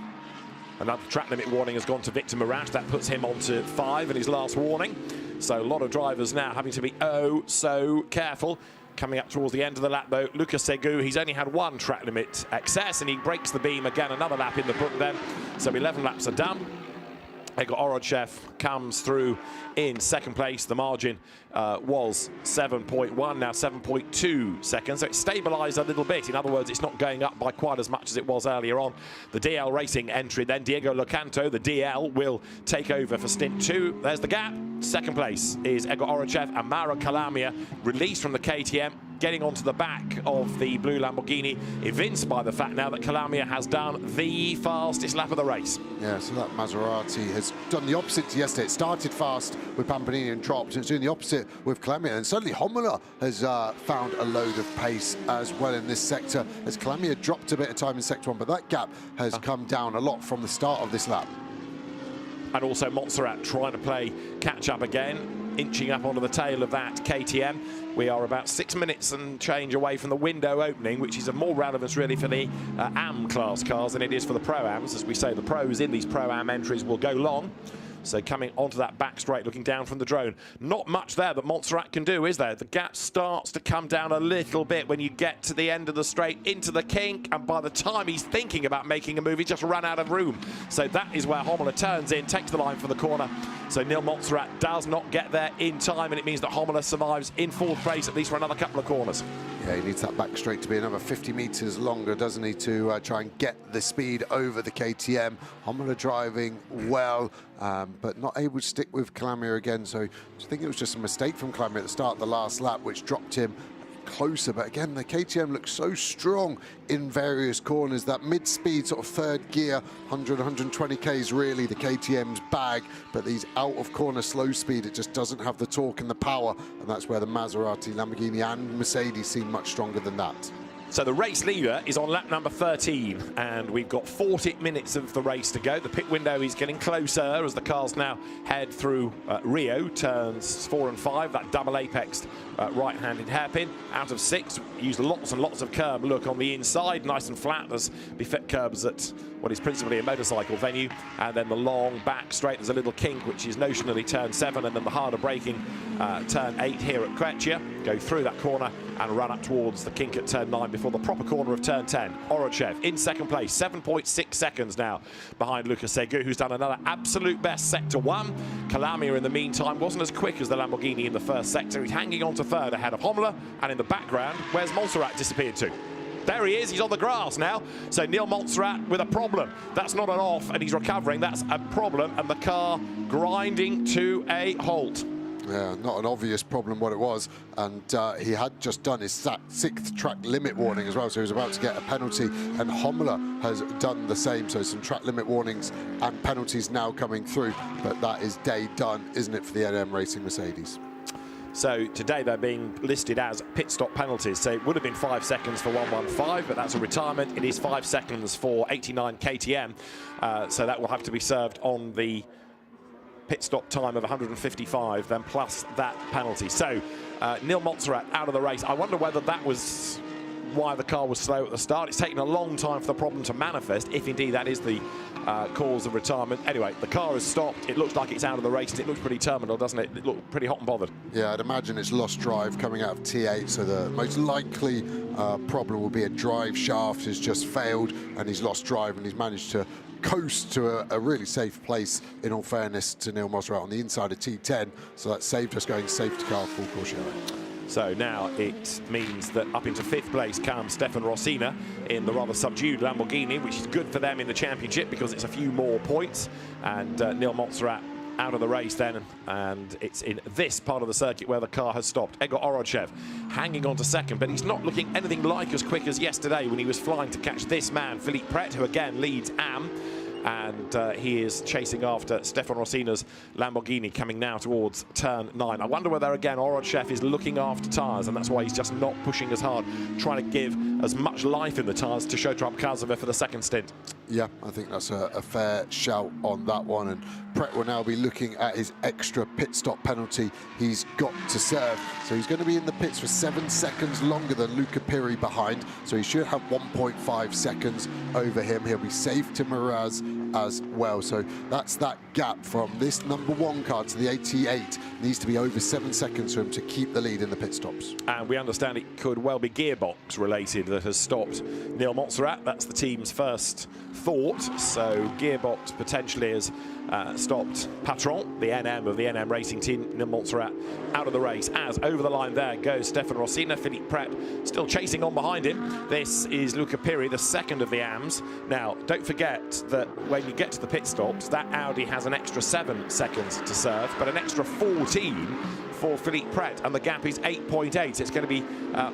Another track limit warning has gone to Victor Mirage. That puts him on to 5 in his last warning. So a lot of drivers now having to be oh so careful. Coming up towards the end of the lap, though, Lucas Segu, he's only had 1 track limit excess, and he breaks the beam again, another lap in the book then. So 11 laps are done. Egor Orochev comes through in second place. The margin was 7.1, now 7.2 seconds. So it's stabilised a little bit. In other words, it's not going up by quite as much as it was earlier on. The DL Racing entry then, Diego Locanto, the DL, will take over for stint 2. There's the gap. Second place is Egor Orochev and Mauro Kalamia, released from the KTM, getting onto the back of the blue Lamborghini, evinced by the fact now that Kalamia has done the fastest lap of the race. Yeah, so that Maserati has done the opposite to yesterday. It started fast with Pampinini and dropped. It's doing the opposite with Kalamia. And suddenly Hommler has found a load of pace as well in this sector, as Kalamia dropped a bit of time in sector 1, but that gap has come down a lot from the start of this lap. And also Montserrat trying to play catch up again, inching up onto the tail of that KTM. We are about 6 minutes and change away from the window opening, which is of more relevance really for the AM class cars than it is for the Pro-Ams. As we say, the pros in these Pro-Am entries will go long. So coming onto that back straight, looking down from the drone. Not much there that Montserrat can do, is there? The gap starts to come down a little bit when you get to the end of the straight, into the kink, and by the time he's thinking about making a move, he just run out of room. So that is where Hommler turns in, takes the line for the corner. So Nil Montserrat does not get there in time, and it means that Hommler survives in 4th place, at least for another couple of corners. Yeah, he needs that back straight to be another 50 metres longer, doesn't he, to try and get the speed over the KTM. Hommler driving well, but not able to stick with Kalamia again. So I think it was just a mistake from Kalamia at the start of the last lap, which dropped him closer. But again, the KTM looks so strong in various corners. That mid-speed sort of 3rd gear, 100, 120 Ks really the KTM's bag, but these out of corner slow speed, it just doesn't have the torque and the power, and that's where the Maserati, Lamborghini and Mercedes seem much stronger than that. So the race leader is on lap number 13, and we've got 40 minutes of the race to go. The pit window is getting closer as the cars now head through Rio, turns 4 and 5, that double apexed right-handed hairpin. Out of 6, used lots and lots of curb look on the inside, nice and flat. There's befit curbs at what is principally a motorcycle venue, and then the long back straight, there's a little kink, which is notionally turn 7, and then the harder braking turn 8 here at Quechia. Go through that corner and run up towards the kink at turn 9 before the proper corner of turn 10. Orochev in second place, 7.6 seconds now behind Lucas Segu, who's done another absolute best sector 1. Kalamia in the meantime wasn't as quick as the Lamborghini in the first sector. He's hanging on to 3rd ahead of Hommler, and in the background, where's Montserrat disappeared to? There he is, he's on the grass now. So Nil Montserrat with a problem. That's not an off, and he's recovering. That's a problem, and the car grinding to a halt. Yeah, not an obvious problem what it was, and he had just done his 6th track limit warning as well, so he was about to get a penalty, and Hommler has done the same, so some track limit warnings and penalties now coming through, but that is day done, isn't it, for the NM Racing Mercedes? So today they're being listed as pit stop penalties. So it would have been 5 seconds for 115, but that's a retirement. It is 5 seconds for 89 KTM. So that will have to be served on the pit stop time of 155, then plus that penalty. So Nil Montserrat out of the race. I wonder whether that was why the car was slow at the start. It's taken a long time for the problem to manifest, if indeed that is the cause of retirement. Anyway, the car has stopped. It looks like it's out of the race, and it looks pretty terminal, doesn't it? It looks pretty hot and bothered. Yeah, I'd imagine it's lost drive coming out of T8, so the most likely problem will be a drive shaft has just failed, and he's lost drive, and he's managed to coast to a really safe place, in all fairness to Nil Montserrat, on the inside of T10, so that saved us going safety car full caution. So now it means that up into 5th place comes Stefan Rossina in the rather subdued Lamborghini, which is good for them in the championship because it's a few more points. And Nil Montserrat out of the race then, and it's in this part of the circuit where the car has stopped. Egor Orodchev hanging on to 2nd, but he's not looking anything like as quick as yesterday when he was flying to catch this man, Philippe Pret, who again leads AM. And he is chasing after Stefan Rossina's Lamborghini, coming now towards turn 9. I wonder whether, again, Orodchev is looking after tyres, and that's why he's just not pushing as hard, trying to give as much life in the tyres to Shotram Kazava for the 2nd stint. Yeah, I think that's a fair shout on that one. And Pret will now be looking at his extra pit stop penalty he's got to serve. So he's going to be in the pits for 7 seconds longer than Luca Piri behind. So he should have 1.5 seconds over him. He'll be safe to Miraz as well. So that's that gap from this #1 car to the 88. Needs to be over 7 seconds for him to keep the lead in the pit stops. And we understand it could well be gearbox related that has stopped Nil Montserrat. That's the team's first thought. So gearbox potentially has stopped Patron, the NM of the NM racing team. Nil Montserrat out of the race, as over the line there goes Stefan Rossina. Philippe Pret still chasing on behind him. This is Luca Piri, the 2nd of the AMs. Now, don't forget that when you get to the pit stops, that Audi has an extra 7 seconds to serve, but an extra 14 for Philippe Pret, and the gap is 8.8. It's going to be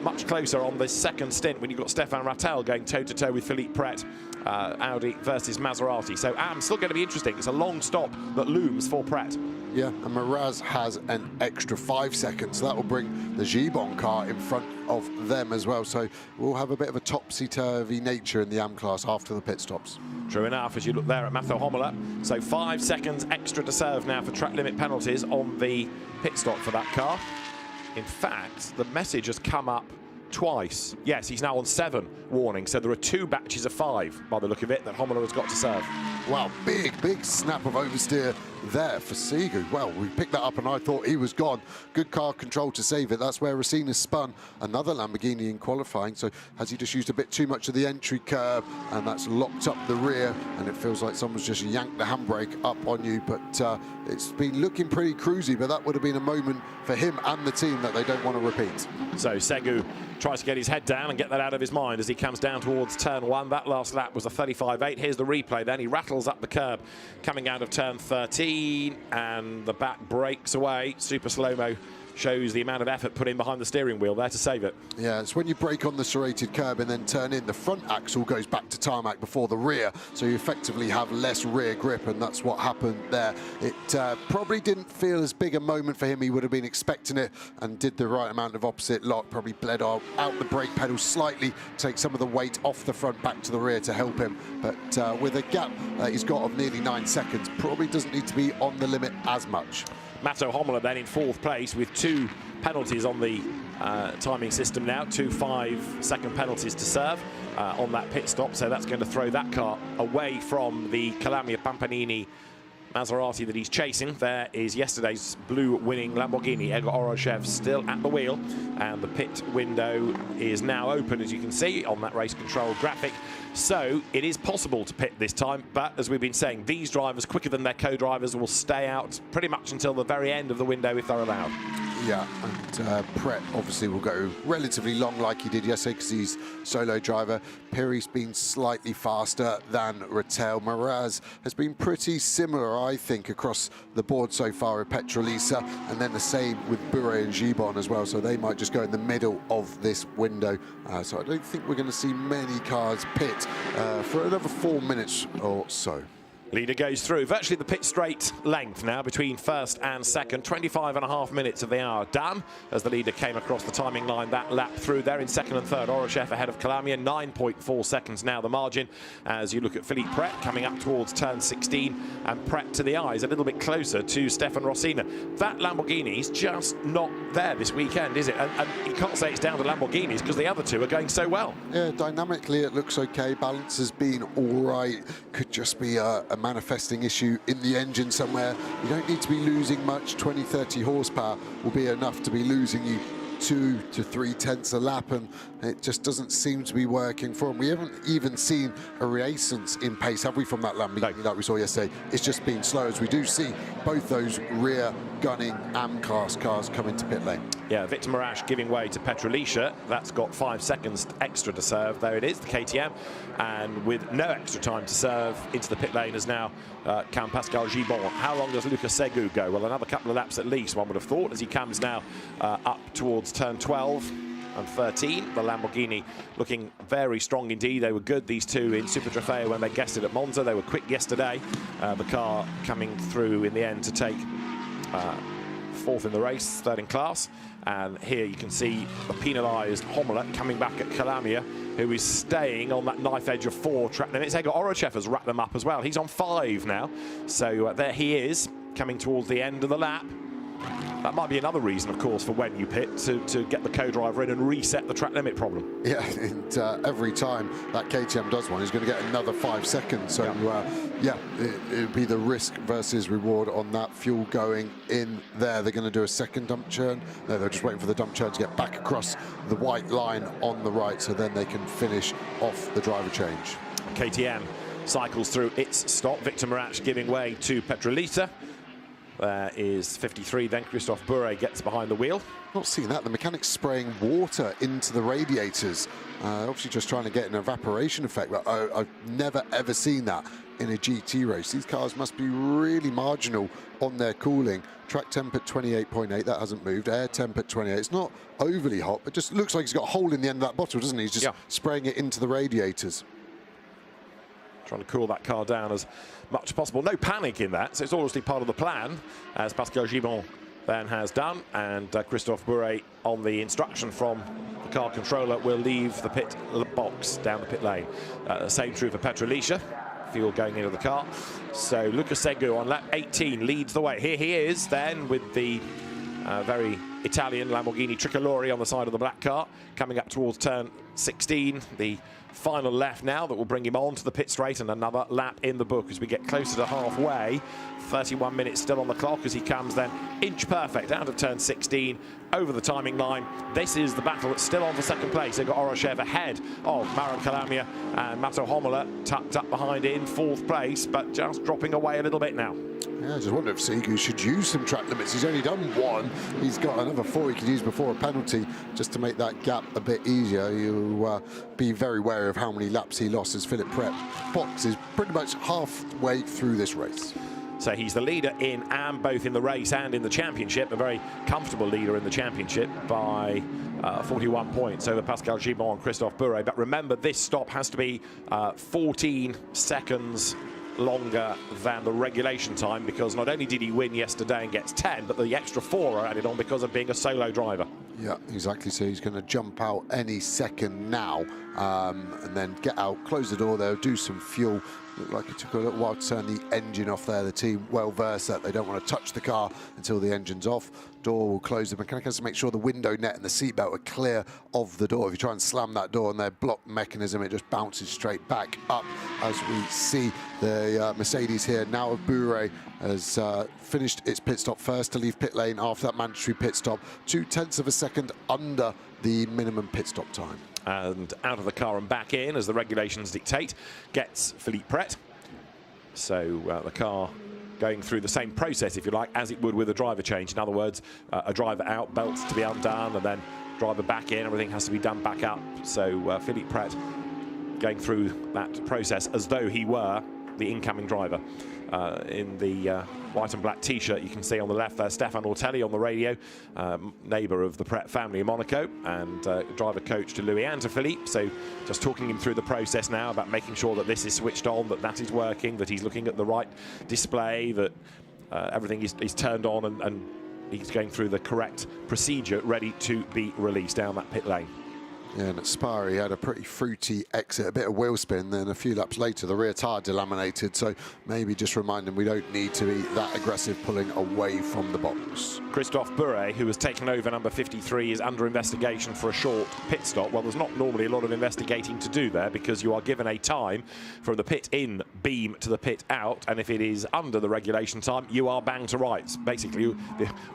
much closer on this 2nd stint when you've got Stefan Rattel going toe-to-toe with Philippe Pret, Audi versus Maserati. So still going to be interesting. It's a long stop that looms for Pret. Yeah, and Miraz has an extra 5 seconds. That will bring the Gibbon car in front of them as well. So we'll have a bit of a topsy-turvy nature in the AM class after the pit stops. True enough, as you look there at Matthew Homola. So 5 seconds extra to serve now for track limit penalties on the pit stop for that car. In fact, the message has come up twice. Yes, he's now on 7 warning, so there are 2 batches of 5 by the look of it that Homola has got to serve. Wow, big snap of oversteer there for Sigu. Well, we picked that up and I thought he was gone. Good car control to save it. That's where Rossina spun another Lamborghini in qualifying. So has he just used a bit too much of the entry curb, and that's locked up the rear, and it feels like someone's just yanked the handbrake up on you. But it's been looking pretty cruisy, but that would have been a moment for him and the team that they don't want to repeat. So Segu tries to get his head down and get that out of his mind as he comes down towards turn 1. That last lap was a 35.8. Here's the replay then. He rattles up the curb coming out of turn 13, and the back breaks away. Super slow-mo shows the amount of effort put in behind the steering wheel there to save it. Yeah, it's when you brake on the serrated curb and then turn in, the front axle goes back to tarmac before the rear, so you effectively have less rear grip, and that's what happened there. It probably didn't feel as big a moment for him. He would have been expecting it and did the right amount of opposite lock, probably bled out the brake pedal slightly, take some of the weight off the front back to the rear to help him. But with a gap he's got of nearly 9 seconds, probably doesn't need to be on the limit as much. Matto Homola then in 4th place with 2 penalties on the timing system now, 2 5-second penalties to serve on that pit stop. So that's going to throw that car away from the Calamia Pampanini Maserati that he's chasing. There is yesterday's blue winning Lamborghini. Egor Orodchev still at the wheel, and the pit window is now open, as you can see on that race control graphic. So it is possible to pit this time, but as we've been saying, these drivers, quicker than their co-drivers, will stay out pretty much until the very end of the window if they're allowed. Yeah, and Pret obviously will go relatively long like he did yesterday because he's solo driver. Piri's been slightly faster than Rattel. Miraz has been pretty similar, I think, across the board so far with Petrolisa, and then the same with Bure and Gibbon as well, so they might just go in the middle of this window. So I don't think we're going to see many cars pit for another 4 minutes or so. Leader goes through virtually the pit straight length now between first and second. 25.5 minutes of the hour done as the leader came across the timing line that lap through there in second and third. Oroshev ahead of Calamia, 9.4 seconds now the margin as you look at Philippe Pret coming up towards turn 16 and Pret to the eyes a little bit closer to Stefan Rossina. That Lamborghini's just not there this weekend, is it? And you can't say it's down to Lamborghinis because the other two are going so well. Yeah, dynamically it looks okay. Balance has been all right. Could just be a manifesting issue in the engine somewhere. You don't need to be losing much. 20-30 horsepower will be enough to be losing you 2 to 3 tenths a lap, and it just doesn't seem to be working for him. We haven't even seen a reascence in pace, have we, from that Lamborghini that we saw yesterday? It's just been slow, as we do see both those rear gunning AM-class cars come into pit lane. Yeah, Victor Marash giving way to Petrolicia. That's got 5 seconds extra to serve. There it is, the KTM. And with no extra time to serve, into the pit lane is now come Pascal Gibon. How long does Lucas Segu go? Well, another couple of laps at least, one would have thought, as he comes now up towards turn 12 and 13. The Lamborghini looking very strong indeed. They were good, these two, in Super Trofeo when they guessed it at Monza. They were quick yesterday. The car coming through in the end to take fourth in the race, third in class. And here you can see the penalised Hommler coming back at Calamia, who is staying on that knife edge of 4 track limits. Egor Orochev has wrapped them up as well. He's on 5 now. So there he is, coming towards the end of the lap. That might be another reason, of course, for when you pit, to get the co-driver in and reset the track limit problem. Yeah, and every time that KTM does one, he's going to get another 5 seconds. So, yeah, it would be the risk versus reward on that fuel going in there. They're going to do a second dump churn. No, they're just waiting for the dump churn to get back across the white line on the right, so then they can finish off the driver change. KTM cycles through its stop. Victor Marash giving way to Petrolita. There is 53, then Christophe Bourret gets behind the wheel. Not seeing that, the mechanics spraying water into the radiators. Obviously just trying to get an evaporation effect, but I've never ever seen that in a GT race. These cars must be really marginal on their cooling. Track temp at 28.8, that hasn't moved. Air temp at 28, it's not overly hot, but just looks like he's got a hole in the end of that bottle, doesn't he? He's just spraying it into the radiators. Trying to cool that car down as much as possible. No panic in that, so it's obviously part of the plan, as Pascal Gibon then has done. And Christophe Bourret, on the instruction from the car controller, will leave the pit box down the pit lane. Same true for Petrolicia. Fuel going into the car. So Lucas Segu on lap 18 leads the way. Here he is then with the very Italian Lamborghini Tricolore on the side of the black car, coming up towards turn 16. The final left now that will bring him on to the pit straight, and another lap in the book as we get closer to halfway. 31 minutes still on the clock as he comes then inch perfect out of turn 16 over the timing line. This is the battle that's still on for second place. They've got Oroshev ahead of Maron Calamia, and Mato Hommler tucked up behind in 4th place, but just dropping away a little bit now. Yeah, I just wonder if Segu should use some track limits. He's only done 1. He's got another 4 he could use before a penalty, just to make that gap a bit easier. You'll be very wary of how many laps he lost, as Philippe Pret boxes pretty much halfway through this race. So he's the leader in AM, both in the race and in the championship. A very comfortable leader in the championship by 41 points over Pascal Gibon and Christophe Bourret. But remember, this stop has to be 14 seconds longer than the regulation time, because not only did he win yesterday and gets 10, but the extra 4 are added on because of being a solo driver. Yeah, exactly. So he's going to jump out any second now, and then get out, close the door there, do some fuel. Looked like it took a little while to turn the engine off there. The team well versed that they don't want to touch the car until the engine's off. Door will close. The mechanic has to make sure the window net and the seatbelt are clear of the door. If you try and slam that door on their block mechanism, it just bounces straight back up. As we see the Mercedes here now of Bourret has finished its pit stop first to leave pit lane after that mandatory pit stop, 0.2 of a second under the minimum pit stop time. And out of the car and back in, as the regulations dictate, gets Philippe Pret. So the car going through the same process, if you like, as it would with a driver change. In other words, a driver out, belts to be undone, and then driver back in, everything has to be done back up. So Philippe Pret going through that process as though he were the incoming driver. In the white and black T-shirt, you can see on the left there Stefan Ortelli on the radio, neighbour of the Pret family in Monaco, and driver coach to Louis Philippe. So just talking him through the process now about making sure that this is switched on, that is working, that he's looking at the right display, that everything is turned on, and he's going through the correct procedure, ready to be released down that pit lane. Yeah, and at Spa he had a pretty fruity exit, a bit of wheel spin, then a few laps later the rear tyre delaminated, so maybe just remind him we don't need to be that aggressive pulling away from the box. Christophe Bure, who has taken over number 53, is under investigation for a short pit stop. Well, there's not normally a lot of investigating to do there because you are given a time from the pit in beam to the pit out, and if it is under the regulation time, you are banged to rights. Basically,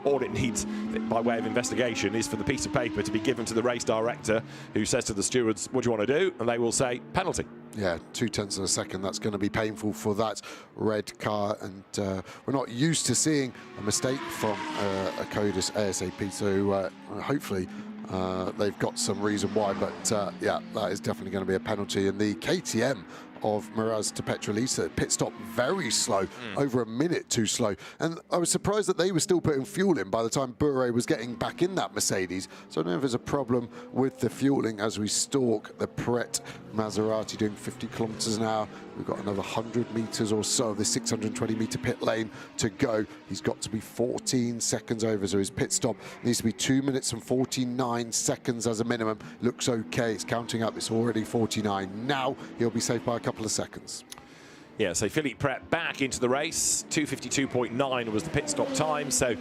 all it needs by way of investigation is for the piece of paper to be given to the race director, who says to the stewards, what do you want to do? And they will say, penalty. Yeah, 0.2 of a second. That's going to be painful for that red car. And we're not used to seeing a mistake from a Codis ASAP. So hopefully they've got some reason why. But yeah, that is definitely going to be a penalty. And the KTM of Miraz to Petrolisa pit stop very slow, over a minute too slow, and I was surprised that they were still putting fuel in by the time Bure was getting back in that Mercedes. So I don't know if there's a problem with the fueling as we stalk the Pret Maserati doing 50 kilometers an hour. We've got another 100 meters or so of the 620 meter pit lane to go. He's got to be 14 seconds over, so his pit stop needs to be 2 minutes and 49 seconds as a minimum. Looks okay, it's counting up, it's already 49. Now he'll be safe by a couple of seconds. Yeah, so Philippe Pret back into the race. 2:52.9 was the pit stop time. So,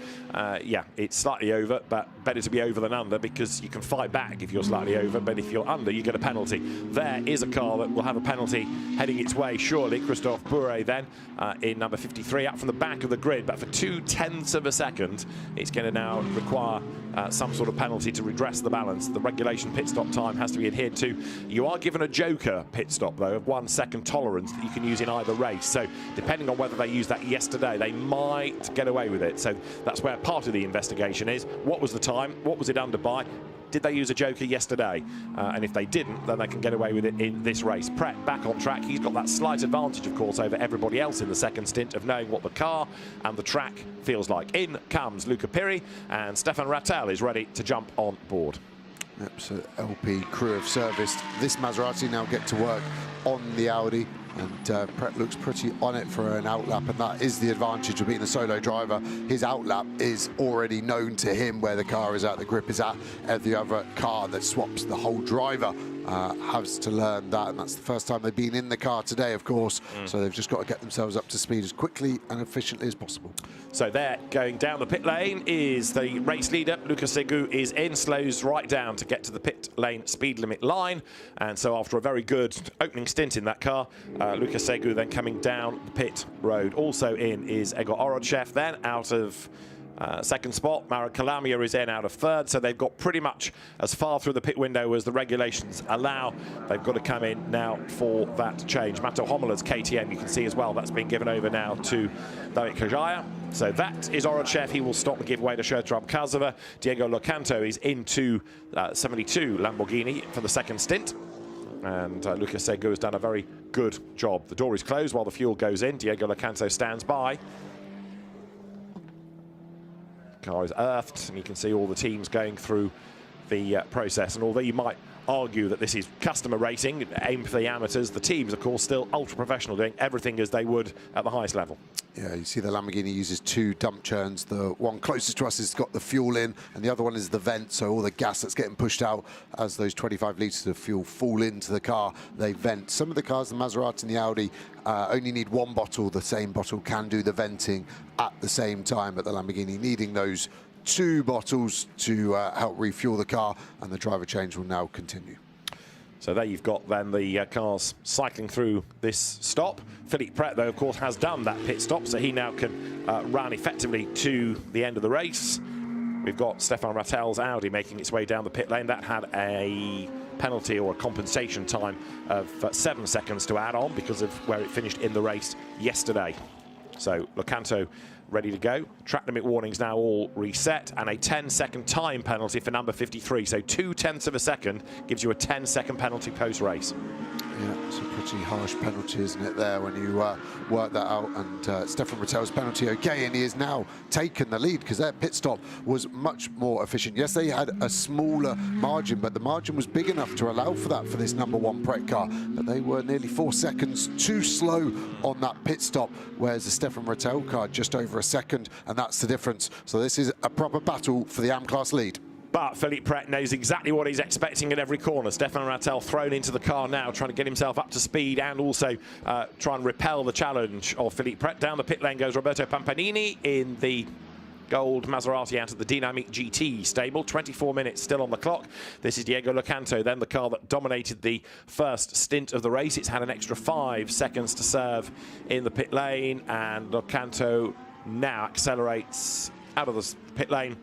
yeah, it's slightly over, but better to be over than under because you can fight back if you're slightly over, but if you're under, you get a penalty. There is a car that will have a penalty heading its way, surely. Christophe Bure then in number 53, up from the back of the grid, but for 0.2 of a second, it's going to now require some sort of penalty to redress the balance. The regulation pit stop time has to be adhered to. You are given a joker pit stop, though, of 1 second tolerance that you can use in either race. So depending on whether they used that yesterday, they might get away with it. So that's where part of the investigation is. What was the time? What was it under by? Did they use a joker yesterday? And if they didn't, then they can get away with it in this race. Pret back on track. He's got that slight advantage, of course, over everybody else in the second stint of knowing what the car and the track feels like. In comes Luca Piri, and Stefan Rattel is ready to jump on board. Yep, so LP crew have serviced this Maserati, now get to work on the Audi, and Pret looks pretty on it for an outlap, and that is the advantage of being a solo driver. His outlap is already known to him where the car is at, the grip is at. Every other car that swaps the whole driver has to learn that, and that's the first time they've been in the car today, of course, so they've just got to get themselves up to speed as quickly and efficiently as possible. So there, going down the pit lane is the race leader. Lucas Segu is in, slows right down to get to the pit lane speed limit line, and so after a very good opening stint in that car, Lucas Segu then coming down the pit road. Also in is Egor Orodchev, then out of second spot. Mara Kalamia is in out of third, so they've got pretty much as far through the pit window as the regulations allow. They've got to come in now for that change. Mato Homola's KTM, you can see as well, that's been given over now to David Kajaya. So that is Orodchev. He will stop and give way to Shertrab Kazova. Diego Locanto is into 72 Lamborghini for the second stint. And Lucas Segu has done a very good job. The door is closed while the fuel goes in. Diego Locanto stands by. Car is earthed, and you can see all the teams going through the process. And although you might argue that this is customer racing, aimed for the amateurs, the teams, of course, still ultra-professional, doing everything as they would at the highest level. Yeah, you see the Lamborghini uses 2 dump churns. The one closest to us has got the fuel in, and the other one is the vent, so all the gas that's getting pushed out as those 25 litres of fuel fall into the car, they vent. Some of the cars, the Maserati and the Audi, only need 1 bottle. The same bottle can do the venting at the same time, but the Lamborghini needing those 2 bottles to help refuel the car, and the driver change will now continue. So there you've got then the cars cycling through this stop. Philippe Pret, though, of course, has done that pit stop, so he now can run effectively to the end of the race. We've got Stefan Rattel's Audi making its way down the pit lane. That had a penalty or a compensation time of 7 seconds to add on because of where it finished in the race yesterday. So Locanto ready to go. Track limit warnings now all reset, and a 10-second time penalty for number 53. So 0.2 of a second gives you a 10-second penalty post-race. Yeah, it's a pretty harsh penalty, isn't it, there, when you work that out. And Stefan Rattel's penalty, okay, and he has now taken the lead because their pit stop was much more efficient. Yes, they had a smaller margin, but the margin was big enough to allow for that for this #1 Pret car. But they were nearly 4 seconds too slow on that pit stop, whereas the Stefan Rattel car just over a second, and that's the difference. So this is a proper battle for the AM class lead. But Philippe Pret knows exactly what he's expecting at every corner. Stefan Rattel thrown into the car now, trying to get himself up to speed and also try and repel the challenge of Philippe Pret. Down the pit lane goes Roberto Pampanini in the gold Maserati out of the Dynamic GT stable. 24 minutes still on the clock. This is Diego Locanto, then the car that dominated the first stint of the race. It's had an extra 5 seconds to serve in the pit lane, and Locanto now accelerates out of the pit lane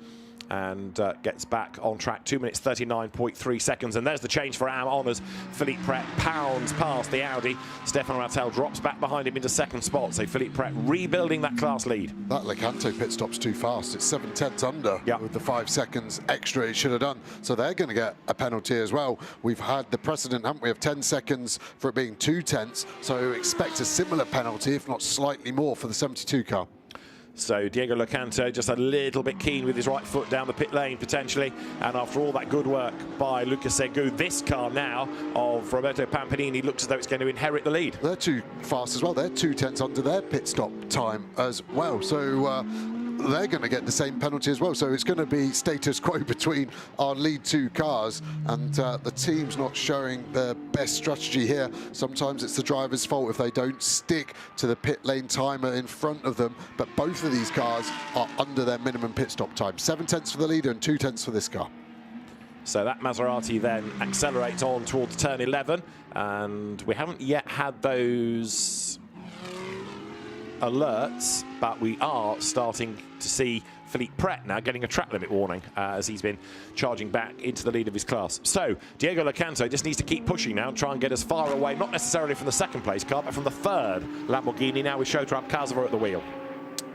and gets back on track. 2 minutes 39.3 seconds, and there's the change for AM Honours. Philippe Pret pounds past the Audi. Stefan Rattel drops back behind him into second spot, so Philippe Pret rebuilding that class lead. That Locanto pit stop's too fast. It's 7/10 under with the 5 seconds extra it should have done. So they're going to get a penalty as well. We've had the precedent, haven't we, of 10 seconds for it being 2 tenths. So expect a similar penalty, if not slightly more, for the 72 car. So Diego Locanto just a little bit keen with his right foot down the pit lane potentially, and after all that good work by Lucas Segu, this car now of Roberto Pampanini looks as though it's going to inherit the lead. They're too fast as well. They're 2 tenths under their pit stop time as well. So they're going to get the same penalty as well. So it's going to be status quo between our lead 2 cars, and the team's not showing their best strategy here. Sometimes it's the driver's fault if they don't stick to the pit lane timer in front of them, but both of these cars are under their minimum pit stop time. 7 tenths for the leader and 2 tenths for this car. So that Maserati then accelerates on towards turn 11, and we haven't yet had those alerts, but we are starting to see Philippe Pret now getting a track limit warning as he's been charging back into the lead of his class. So Diego Locanto just needs to keep pushing now and try and get as far away, not necessarily from the second place car, but from the third Lamborghini now with Shota Abkazova at the wheel.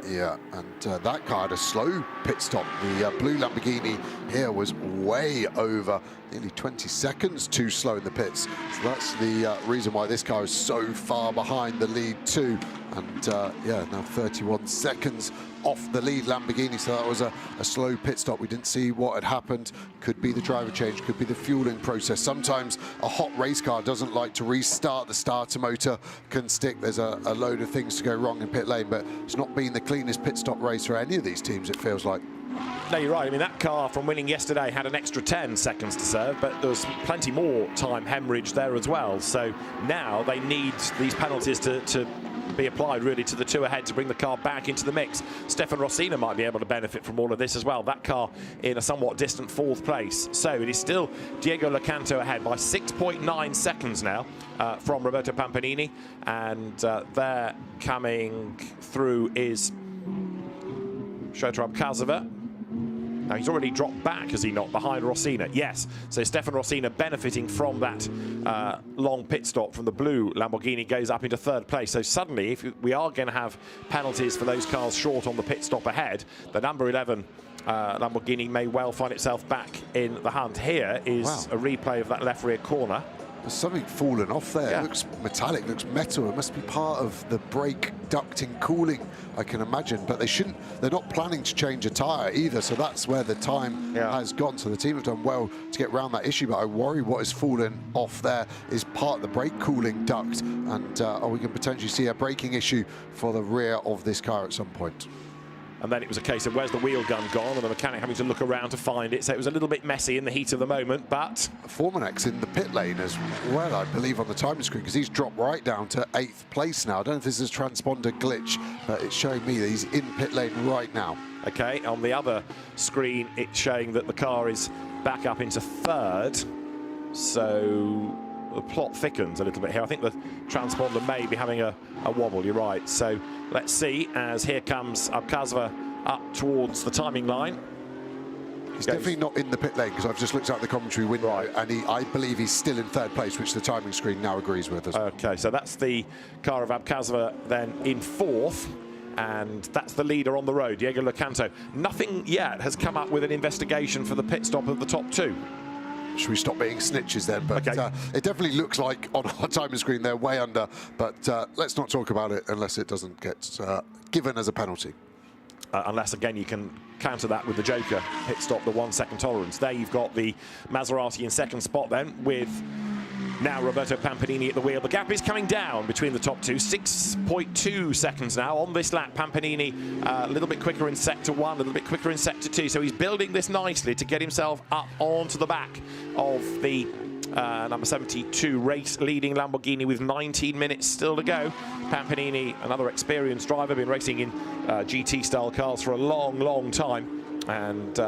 Yeah, and that car had a slow pit stop. The blue Lamborghini here was way over, nearly 20 seconds too slow in the pits. So that's the reason why this car is so far behind the lead 2. And yeah, now 31 seconds off the lead Lamborghini. So that was a slow pit stop. We didn't see what had happened. Could be the driver change, could be the fueling process. Sometimes a hot race car doesn't like to restart the starter motor, can stick. There's a load of things to go wrong in pit lane, but it's not been the cleanest pit stop race for any of these teams, it feels like. No, you're right. I mean, that car from winning yesterday had an extra 10 seconds to serve, but there was plenty more time hemorrhaged there as well. So now they need these penalties to be applied really to the 2 ahead to bring the car back into the mix. Stefan Rossina might be able to benefit from all of this as well. That car in a somewhat distant 4th place. So it is still Diego Locanto ahead by 6.9 seconds now from Roberto Pampanini, and there coming through is Shota Abkazova. Now he's already dropped back, has he not, behind Rossina? Yes. So Stefan Rossina benefiting from that long pit stop from the blue Lamborghini goes up into 3rd place. So suddenly, if we are going to have penalties for those cars short on the pit stop ahead, the number 11 Lamborghini may well find itself back in the hunt. Here is a replay of that left rear corner. There's something fallen off there. It looks metallic, looks metal. It must be part of the brake ducting cooling, I can imagine. But they're not planning to change a tyre either, so that's where the time has gone. So the team have done well to get around that issue, but I worry what has fallen off there is part of the brake cooling duct, and we can potentially see a braking issue for the rear of this car at some point. And then it was a case of where's the wheel gun gone, and the mechanic having to look around to find it. So it was a little bit messy in the heat of the moment, but Formanek's in the pit lane as well, I believe, on the timing screen, because he's dropped right down to 8th place now. I don't know if this is a transponder glitch, but it's showing me that he's in pit lane right now. Okay, on the other screen, it's showing that the car is back up into 3rd. So the plot thickens a little bit here. I think the transponder may be having a wobble, you're right. So let's see, as here comes Abkazova up towards the timing line. He's definitely not in the pit lane, because I've just looked out the commentary window, and I believe he's still in 3rd place, which the timing screen now agrees with us. Okay, so that's the car of Abkazova then in 4th. And that's the leader on the road, Diego Locanto. Nothing yet has come up with an investigation for the pit stop of the top 2. Should we stop being snitches then? But Okay. it definitely looks like on our timing screen they're way under. But let's not talk about it unless it doesn't get given as a penalty. Unless, again, you can counter that with the Joker pit stop, the 1 second tolerance. There you've got the Maserati in second spot then, with now Roberto Pampanini at the wheel. The gap is coming down between the top two, 6.2 seconds now on this lap. Pampanini a little bit quicker in sector 1, a little bit quicker in sector 2. So he's building this nicely to get himself up onto the back of the number 72 race leading Lamborghini with 19 minutes still to go. Pampanini, another experienced driver, been racing in GT style cars for a long time, and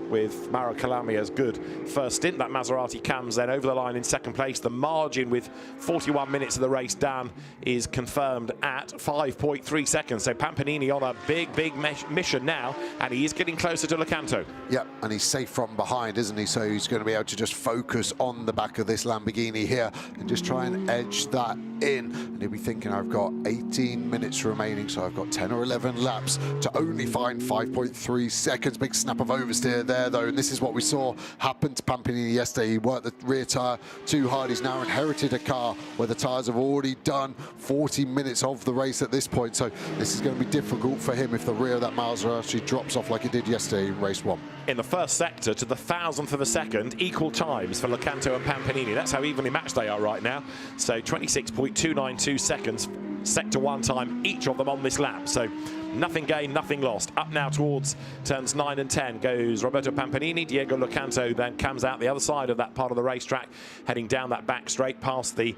with Mauro Calamia's good first stint. That Maserati comes then over the line in second place. The margin with 41 minutes of the race down is confirmed at 5.3 seconds. So Pampanini on a big mission now, and he is getting closer to Locanto. Yeah, and he's safe from behind, isn't he? So he's going to be able to just focus on the back of this Lamborghini here and just try and edge that in. And he'll be thinking, I've got 18 minutes remaining, so I've got 10 or 11 laps to only find 5.3 seconds. Big snap of oversteer there, though, and this is what we saw happen to Pampanini yesterday. He worked the rear tyre too hard. He's now inherited a car where the tyres have already done 40 minutes of the race at this point, so this is going to be difficult for him if the rear of that Maserati drops off like it did yesterday in race 1. In the first sector, to the thousandth of a second, equal times for Locanto and Pampanini. That's how evenly matched they are right now. So 26.292 seconds, sector 1 time, each of them on this lap. So nothing gained, nothing lost. Up now towards turns 9 and 10 goes Roberto Pampanini. Diego Locanto then comes out the other side of that part of the racetrack, heading down that back straight past the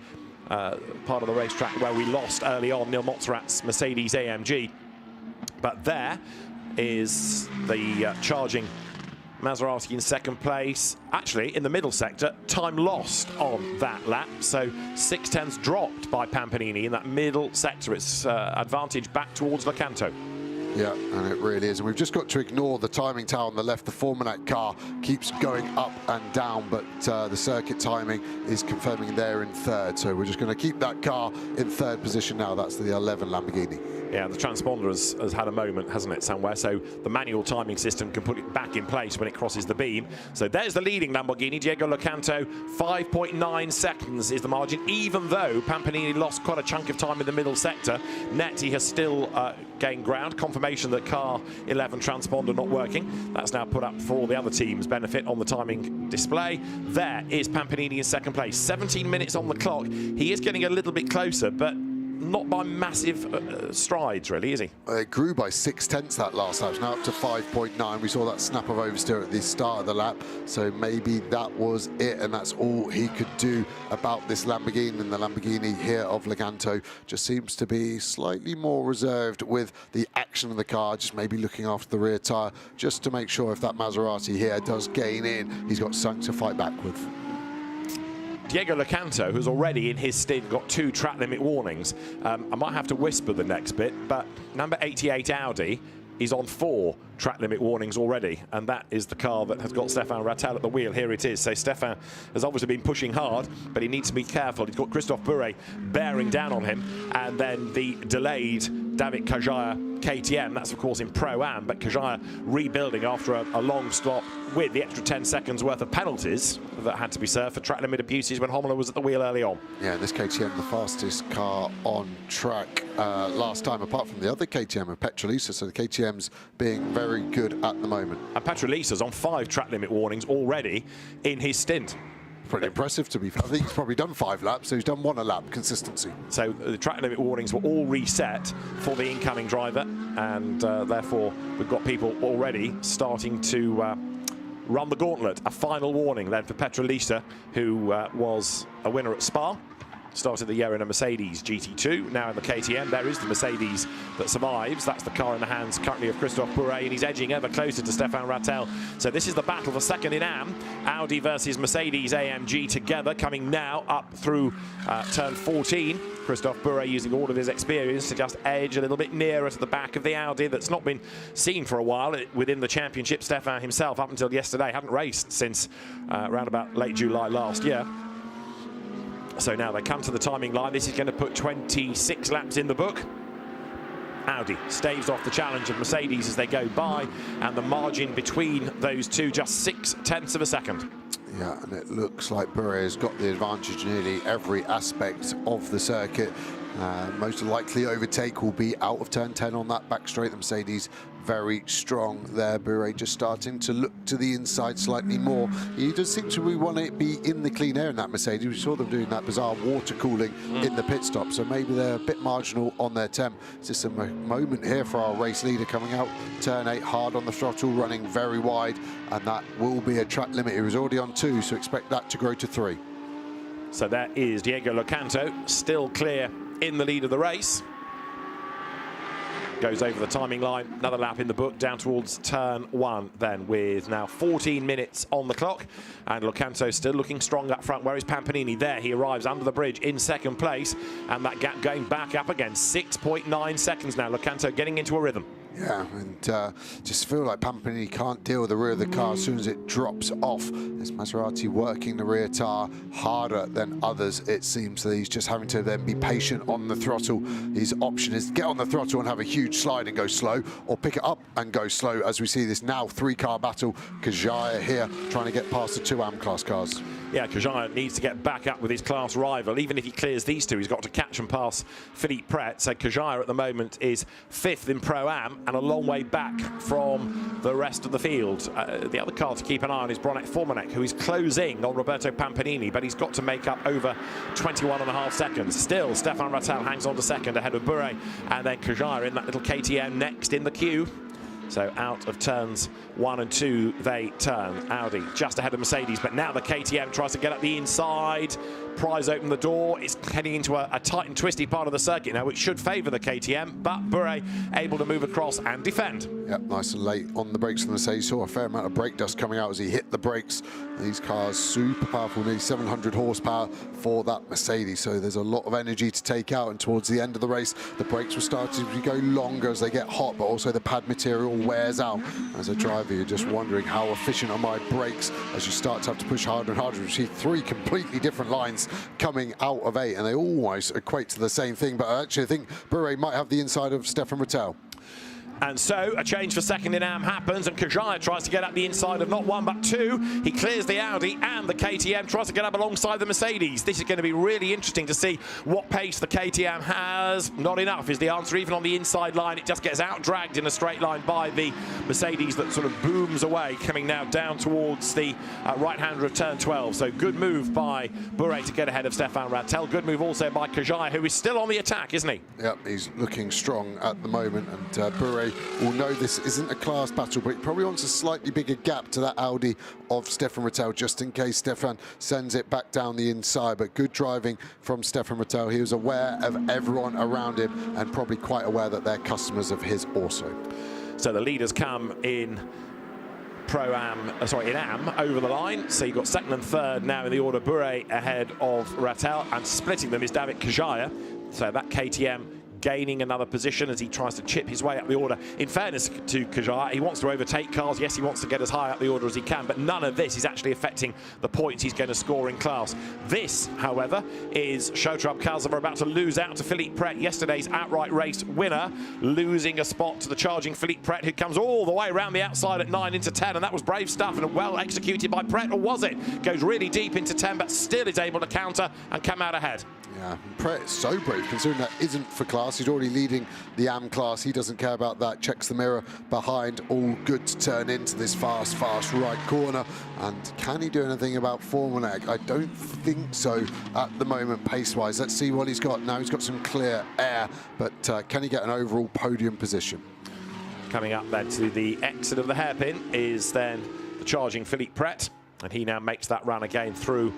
part of the racetrack where we lost early on Neil Montserrat's Mercedes AMG. But there is the charging Maserati in second place. Actually, in the middle sector, time lost on that lap. So 6/10 dropped by Pampanini in that middle sector. It's advantage back towards Locanto. Yeah, and it really is. And we've just got to ignore the timing tower on the left. The Formulat car keeps going up and down, but the circuit timing is confirming there in third. So we're just going to keep that car in third position now. That's the 11 Lamborghini. Yeah, the transponder has had a moment, hasn't it, somewhere? So the manual timing system can put it back in place when it crosses the beam. So there's the leading Lamborghini, Diego Locanto. 5.9 seconds is the margin, even though Pampanini lost quite a chunk of time in the middle sector. Net, he has still gained ground. Confirmation that car 11 transponder not working. That's now put up for all the other teams' benefit on the timing display. There is Pampanini in second place. 17 minutes on the clock. He is getting a little bit closer, but not by massive strides, really, is he? It grew by 6/10 that last lap. It's now up to 5.9. We saw that snap of oversteer at the start of the lap, so maybe that was it, and that's all he could do about this Lamborghini. And the Lamborghini here of Locanto just seems to be slightly more reserved with the action of the car, just maybe looking after the rear tyre, just to make sure if that Maserati here does gain in, he's got something to fight back with. Diego Locanto, who's already in his stint got 2 track limit warnings. I might have to whisper the next bit, but number 88 Audi is on 4 track limit warnings already, and that is the car that has got Stefan Rattel at the wheel. Here it is. So Stefan has obviously been pushing hard, but he needs to be careful. He's got Christophe Bouret bearing down on him, and then the delayed David Kajaya KTM. That's of course in Pro-Am, but Kajaya rebuilding after a long stop with the extra 10 seconds worth of penalties that had to be served for track limit abuses when Hommler was at the wheel early on. Yeah, this KTM, the fastest car on track last time, apart from the other KTM of Petrolisa, so the KTM's being very good at the moment. And Petrolisa's on 5 track limit warnings already in his stint. Pretty impressive, to be fair. I think he's probably done 5 laps, so he's done 1 a lap, consistency. So the track limit warnings were all reset for the incoming driver, and therefore we've got people already starting to run the gauntlet. A final warning then for Petrolisa, who was a winner at Spa. Started the year in a Mercedes GT2, now in the KTM. There is the Mercedes that survives. That's the car in the hands currently of Christophe Bouret, and he's edging ever closer to Stefan Rattel. So this is the battle for second in Am. Audi versus Mercedes AMG together, coming now up through turn 14. Christophe Bouret using all of his experience to just edge a little bit nearer to the back of the Audi that's not been seen for a while within the championship. Stefan himself, up until yesterday, hadn't raced since around about late July last year. So now they come to the timing line. This is going to put 26 laps in the book. Audi staves off the challenge of Mercedes as they go by, and the margin between those two just 6/10 of a second. Yeah, and it looks like Bure has got the advantage in nearly every aspect of the circuit. Most likely overtake will be out of turn 10 on that back straight. The Mercedes very strong there. Bure just starting to look to the inside slightly more. He does seem to want to be in the clean air in that Mercedes. We saw them doing that bizarre water cooling in the pit stop, so maybe they're a bit marginal on their temp. It's just a moment here for our race leader coming out turn 8 hard on the throttle, running very wide, and that will be a track limit. He was already on 2, so expect that to grow to 3. So that is Diego Locanto, still clear in the lead of the race. Goes over the timing line, another lap in the book, down towards turn 1 then, with now 14 minutes on the clock. And Locanto still looking strong up front. Where is Pampanini? There, he arrives under the bridge in second place, and that gap going back up again, 6.9 seconds now. Locanto getting into a rhythm. Yeah, and just feel like Pampanini can't deal with the rear of the car as soon as it drops off. There's Maserati working the rear tire harder than others, it seems. So he's just having to then be patient on the throttle. His option is get on the throttle and have a huge slide and go slow, or pick it up and go slow, as we see this now 3-car battle. Kajaya here trying to get past the 2 AM class cars. Yeah, Kajaya needs to get back up with his class rival. Even if he clears these two, he's got to catch and pass Philippe Pret. So Kajaya at the moment is 5th in Pro-Am and a long way back from the rest of the field. The other car to keep an eye on is Bronek Formanek, who is closing on Roberto Pampanini, but he's got to make up over 21.5 seconds. Still, Stefan Rattel hangs on to second ahead of Bure, and then Kajaya in that little KTM next in the queue. So out of turns 1 and 2 they turn. Audi just ahead of Mercedes, but now the KTM tries to get up the inside, pries open the door. It's heading into a tight and twisty part of the circuit now, which should favour the KTM, but Bure able to move across and defend. Yep, nice and late on the brakes on the Mercedes. Saw a fair amount of brake dust coming out as he hit the brakes. These cars super powerful, nearly 700 horsepower for that Mercedes, so there's a lot of energy to take out, and towards the end of the race the brakes will start to go longer as they get hot, but also the pad material wears out. As a driver, you're just wondering how efficient are my brakes as you start to have to push harder and harder. You see 3 completely different lines coming out of 8, and they almost equate to the same thing, but I actually think Bure might have the inside of Stefan Rattel. And so a change for second in AM happens, and Kajaya tries to get up the inside of not 1 but 2. He clears the Audi, and the KTM tries to get up alongside the Mercedes. This is going to be really interesting to see what pace the KTM has. Not enough is the answer. Even on the inside line, it just gets out-dragged in a straight line by the Mercedes that sort of booms away, coming now down towards the right-hander of turn 12. So good move by Bure to get ahead of Stefan Rattel. Good move also by Kajaya, who is still on the attack, isn't he? Yep, he's looking strong at the moment, and Bure will know this isn't a class battle, but he probably wants a slightly bigger gap to that Audi of Stefan Rattel, just in case Stefan sends it back down the inside. But good driving from Stefan Rattel. He was aware of everyone around him, and probably quite aware that they're customers of his also. So the leaders come in Pro-Am, in AM over the line. So you've got second and third now in the order. Bure ahead of Rattel, and splitting them is David Kajaya. So that KTM gaining another position as he tries to chip his way up the order. In fairness to Kajaya, he wants to overtake cars. Yes, he wants to get as high up the order as he can, but none of this is actually affecting the points he's going to score in class. This, however, is Showtrup cars that are about to lose out to Philippe Pret, yesterday's outright race winner, losing a spot to the charging Philippe Pret, who comes all the way around the outside at 9 into 10, and that was brave stuff and well executed by Pret, or was it? Goes really deep into 10, but still is able to counter and come out ahead. Yeah, Pret is so brave, considering that isn't for class. He's already leading the AM class. He doesn't care about that. Checks the mirror behind. All good to turn into this fast right corner. And can he do anything about Formanek? I don't think so at the moment, pace-wise. Let's see what he's got. Now he's got some clear air, but can he get an overall podium position? Coming up then to the exit of the hairpin is then the charging Philippe Pret, and he now makes that run again through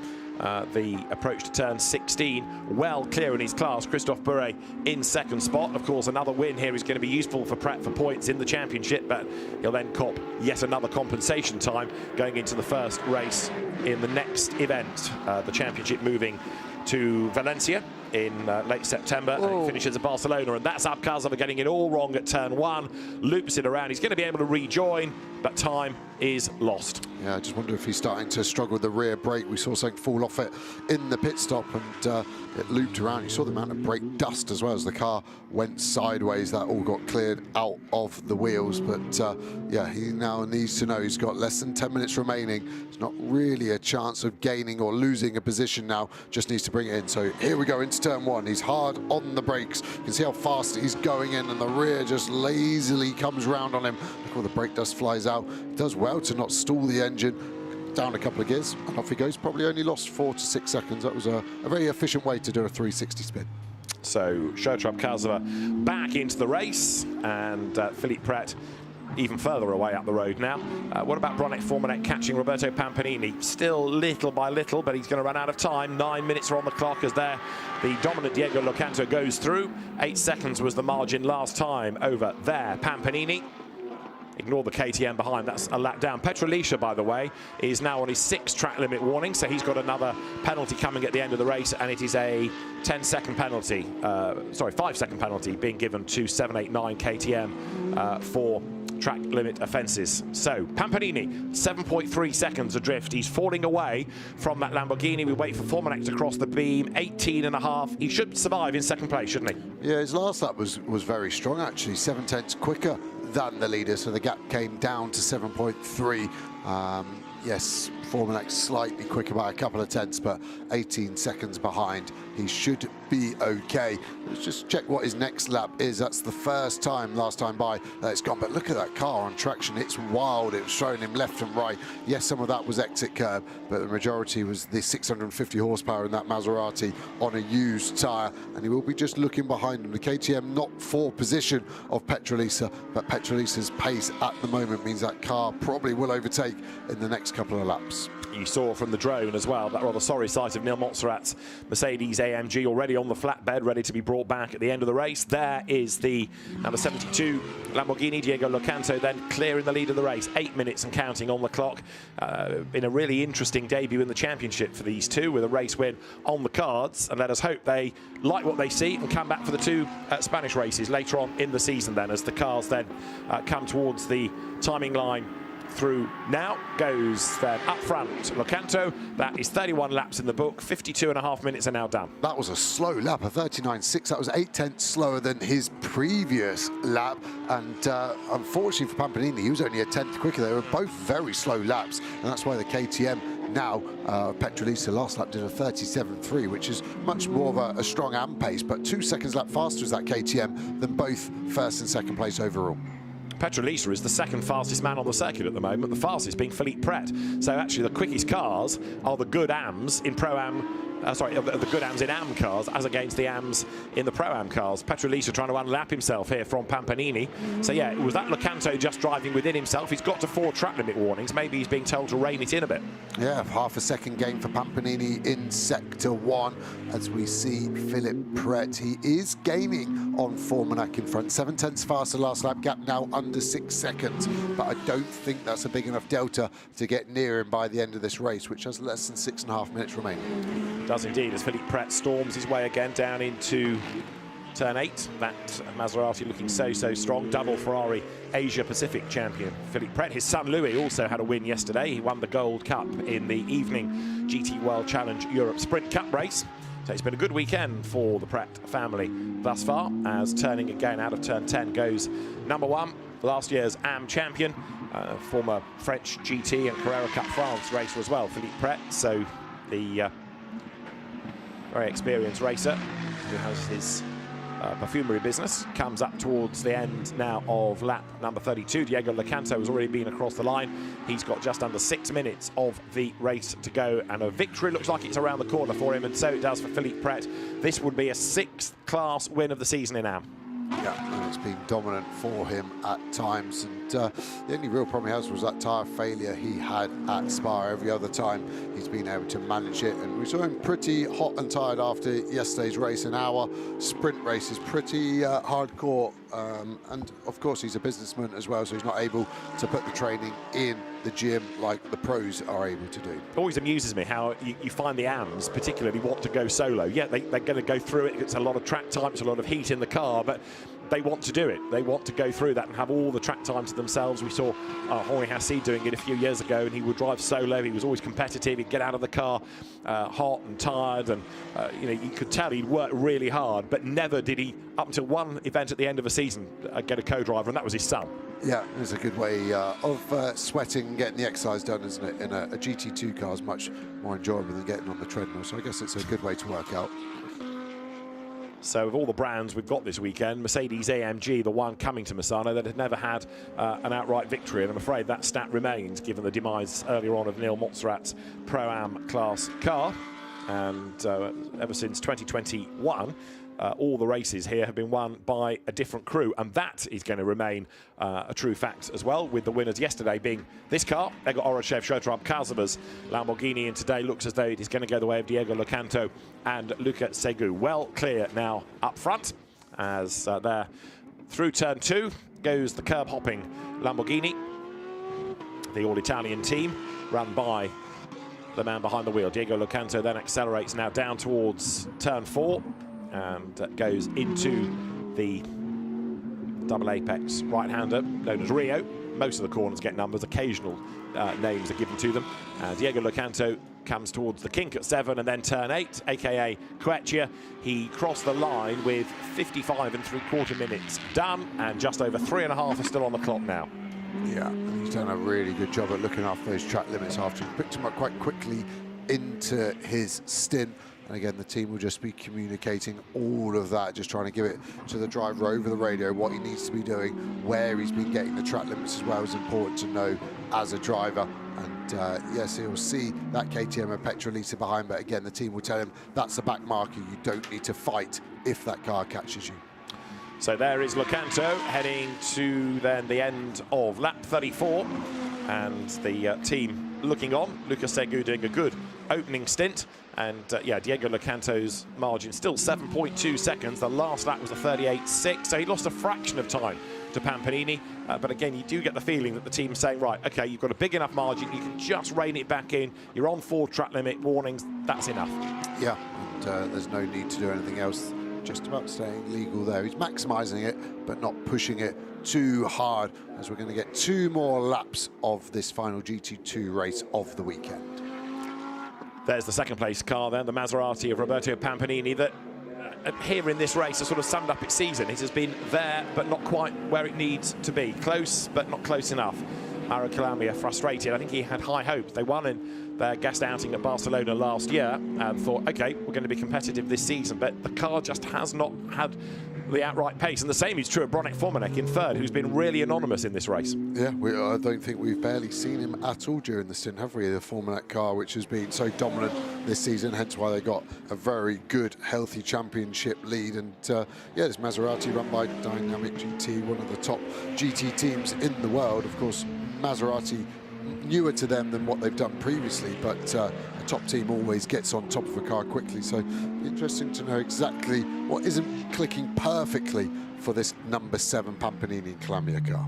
the approach to turn 16, well clear in his class. Christophe Bure in second spot. Of course, another win here is going to be useful for Pret for points in the championship, but he'll then cop yet another compensation time going into the first race in the next event, the championship moving to Valencia in late September, and he finishes at Barcelona, and that's Abkhazov getting it all wrong at turn 1, loops it around. He's going to be able to rejoin, but time is lost. Yeah, I just wonder if he's starting to struggle with the rear brake. We saw something fall off it in the pit stop, and it looped around. You saw the amount of brake dust as well as the car went sideways. That all got cleared out of the wheels. But yeah, he now needs to know he's got less than 10 minutes remaining. There's not really a chance of gaining or losing a position now. Just needs to bring it in. So here we go into turn one. He's hard on the brakes. You can see how fast he's going in, and the rear just lazily comes round on him. Look, all the brake dust flies out. He does well to not stall the engine. Down a couple of gears, and off he goes. Probably only lost 4 to 6 seconds. That was a very efficient way to do a 360 spin. So Shertrop Kazava back into the race, and Philippe Pret even further away up the road now. What about Bronek Formanek catching Roberto Pampanini? Still little by little, but he's going to run out of time. 9 minutes are on the clock as there the dominant Diego Locanto goes through. 8 seconds was the margin last time over there. Pampanini, ignore the KTM behind, that's a lap down. Petrolica, by the way, is now on his 6th track limit warning, so he's got another penalty coming at the end of the race, and it is a 10-second penalty, sorry, 5-second penalty being given to 789 KTM for track limit offences. So Pampanini, 7.3 seconds adrift. He's falling away from that Lamborghini. We wait for Formanek to cross the beam, 18.5. He should survive in second place, shouldn't he? Yeah, his last lap was very strong, actually. 7/10 quicker than the leader, so the gap came down to 7.3. Yes, Formanek slightly quicker by a couple of tenths, but 18 seconds behind. He should be okay. Let's just check what his next lap is. That's the first time, last time by, that it's gone. But look at that car on traction. It's wild. It was throwing him left and right. Yes, some of that was exit curb, but the majority was the 650 horsepower in that Maserati on a used tyre. And he will be just looking behind him. The KTM not for position of Petrolica, but Petrolica's pace at the moment means that car probably will overtake in the next couple of laps. You saw from the drone as well that rather sorry sight of Neil Montserrat's Mercedes AMG already on the flatbed, ready to be brought back at the end of the race. There is the number 72 Lamborghini, Diego Locanto, then clearing the lead of the race. 8 minutes and counting on the clock. Been a really interesting debut in the championship for these two, with a race win on the cards. And let us hope they like what they see and come back for the 2 Spanish races later on in the season then, as the cars then come towards the timing line. Through now goes then up front Locanto. That is 31 laps in the book. 52.5 minutes are now done. That was a slow lap, a 39.6. That was 8/10 slower than his previous lap. And unfortunately for Pampanini, he was only a 10th quicker. They were both very slow laps, and that's why the KTM now, Petrolica last lap did a 37.3, which is much more of a strong amp pace, but 2 seconds lap faster is that KTM than both first and second place overall. Petrolica is the second fastest man on the circuit at the moment, the fastest being Philippe Pret. So actually the quickest cars are the good AMs in Pro-Am, the good AMs in AM cars as against the AMs in the Pro-Am cars. Petrolica trying to unlap himself here from Pampanini. So yeah, it was that Locanto just driving within himself. He's got to 4 track limit warnings. Maybe he's being told to rein it in a bit. Yeah, half a second gain for Pampanini in sector 1. As we see Philippe Pret, he is gaining on Formanek in front. 7/10 faster last lap, gap now under 6 seconds. But I don't think that's a big enough delta to get near him by the end of this race, which has less than 6.5 minutes remaining. Does indeed, as Philippe Pret storms his way again down into turn 8. That Maserati looking so strong. Double Ferrari Asia Pacific champion Philippe Pret. His son Louis also had a win yesterday. He won the Gold Cup in the evening GT World Challenge Europe Sprint Cup race. So it's been a good weekend for the Pret family thus far, as turning again out of turn 10 goes number 1, last year's AM champion, former French GT and Carrera Cup France racer as well, Philippe Pret. So the very experienced racer who has his perfumery business comes up towards the end now of lap number 32. Diego Locanto has already been across the line. He's got just under 6 minutes of the race to go, and a victory looks like it's around the corner for him, and so it does for Philippe Pret. This would be a 6th class win of the season in AM. Yeah, and it's been dominant for him at times, and the only real problem he has was that tyre failure he had at Spa. Every other time he's been able to manage it, and we saw him pretty hot and tired after yesterday's race. And our sprint race is pretty hardcore, and of course he's a businessman as well, so he's not able to put the training in the gym like the pros are able to do. It always amuses me how you find the AMs particularly want to go solo. Yeah, they're going to go through it. It's a lot of track time, it's a lot of heat in the car, but they want to do it. They want to go through that and have all the track time to themselves. We saw Henri Hassi doing it a few years ago, and he would drive solo. He was always competitive. He'd get out of the car hot and tired, and you know, you could tell he'd worked really hard, but never did he, up until one event at the end of a season, get a co-driver, and that was his son. Yeah, it's a good way of sweating and getting the exercise done, isn't it? In a GT2 car is much more enjoyable than getting on the treadmill, so I guess it's a good way to work out. So of all the brands we've got this weekend, Mercedes-AMG, the one coming to Misano that had never had an outright victory, and I'm afraid that stat remains given the demise earlier on of Neil Montserrat's Pro-Am class car. And ever since 2021, all the races here have been won by a different crew, and that is going to remain a true fact as well, with the winners yesterday being this car, Egor Oroshev, Shotrab Kazaba's Lamborghini, and today looks as though it is going to go the way of Diego Locanto and Luca Segu. Well clear now up front, as there through turn 2 goes the curb-hopping Lamborghini, the all-Italian team, run by the man behind the wheel. Diego Locanto then accelerates now down towards turn 4 and goes into the double apex right-hander known as Rio. Most of the corners get numbers, occasional names are given to them. Diego Locanto comes towards the kink at 7, and then turn 8, aka Quechia. He crossed the line with 55 3/4 minutes done, and just over 3.5 are still on the clock now. Yeah, and he's done a really good job at looking after those track limits after he picked him up quite quickly into his stint. And again, the team will just be communicating all of that, just trying to give it to the driver over the radio, what he needs to be doing, where he's been getting the track limits as well is important to know as a driver. And yes, he'll see that KTM and Petrolita behind, but again, the team will tell him that's a back marker. You don't need to fight if that car catches you. So there is Locanto heading to then the end of lap 34, and the team looking on. Luca Segu doing a good opening stint, and yeah, Diego Locanto's margin still 7.2 seconds. The last lap was a 38.6, so he lost a fraction of time to Pampanini. But again, you do get the feeling that the team's saying, right, okay, you've got a big enough margin, you can just rein it back in. You're on 4 track limit warnings, that's enough. Yeah, and there's no need to do anything else. Just about staying legal there. He's maximising it, but not pushing it too hard, as we're going to get 2 more laps of this final GT2 race of the weekend. There's the second place car then, the Maserati of Roberto Pampanini, that here in this race has sort of summed up its season. It has been there, but not quite where it needs to be. Close, but not close enough. Mauro Calamia frustrated. I think he had high hopes. They won in their guest outing at Barcelona last year and thought, okay, we're going to be competitive this season, but the car just has not had the outright pace. And the same is true of Bronek Formanek in third, who's been really anonymous in this race. Yeah, I don't think we've barely seen him at all during the stint, have we? The Formanek car, which has been so dominant this season, hence why they got a very good, healthy championship lead. And yeah, this Maserati run by Dynamic GT, one of the top GT teams in the world. Of course, Maserati newer to them than what they've done previously, but a top team always gets on top of a car quickly, so interesting to know exactly what isn't clicking perfectly for this number 7 Pampanini and Calamia car.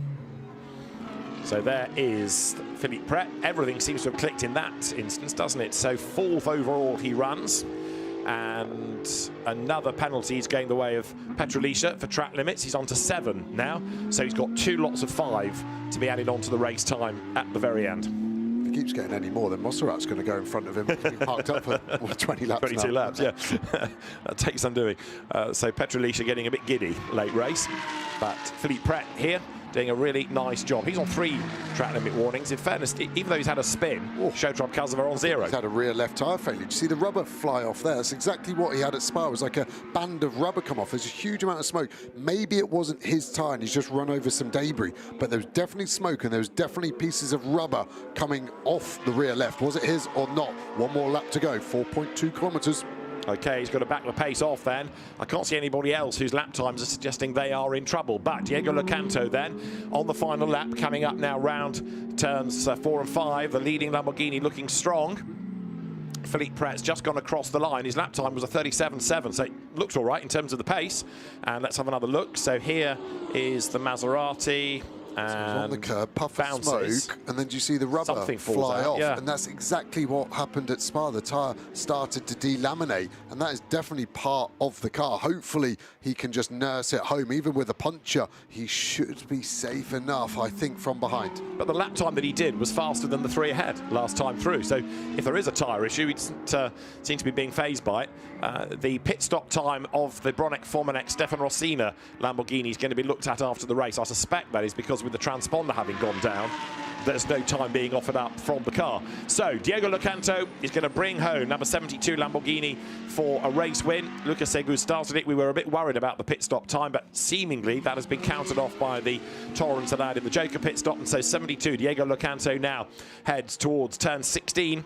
So there is Philippe Pret. Everything seems to have clicked in that instance, doesn't it? So 4th overall he runs, and another penalty is going the way of Petrolicia for track limits. He's on to 7 now, so he's got 2 lots of 5 to be added on to the race time at the very end. If he keeps getting any more, then Montserrat's going to go in front of him. He's parked up for 20 laps 22 now. laps, yeah. That takes some doing. So Petrolicia getting a bit giddy late race, but Philippe Pret here doing a really nice job. He's on 3 track limit warnings. In fairness, even though he's had a spin, Shotrab Kazava on 0. He's had a rear left tyre failure. Did you see the rubber fly off there? That's exactly what he had at Spa. It was like a band of rubber come off. There's a huge amount of smoke. Maybe it wasn't his tyre and he's just run over some debris, but there was definitely smoke and there was definitely pieces of rubber coming off the rear left. Was it his or not? 1 more lap to go, 4.2 kilometres. Okay, he's got to back the pace off then. I can't see anybody else whose lap times are suggesting they are in trouble. But Diego Locanto then on the final lap, coming up now round turns 4 and 5. The leading Lamborghini looking strong. Philippe Pret's just gone across the line. His lap time was a 37.7, so it looks all right in terms of the pace. And let's have another look. So here is the Maserati. on the curb, puff of bounces. smoke, and then do you see the rubber Something falls fly out, off? yeah. And that's exactly what happened at Spa. The tyre started to delaminate, and that is definitely part of the car. Hopefully, he can just nurse it home. Even with a puncture, he should be safe enough, I think, from behind. But the lap time that he did was faster than the 3 ahead last time through. So if there is a tyre issue, he doesn't seem to be being fazed by it. The pit stop time of the Bronek Formanek Stefan Rossina Lamborghini is going to be looked at after the race. I suspect that is because with the transponder having gone down, there's no time being offered up from the car. So Diego Locanto is going to bring home number 72 Lamborghini for a race win. Lucas Segu started it. We were a bit worried about the pit stop time, but seemingly that has been countered off by the tolerance allowed in the Joker pit stop. And so 72 Diego Locanto now heads towards turn 16.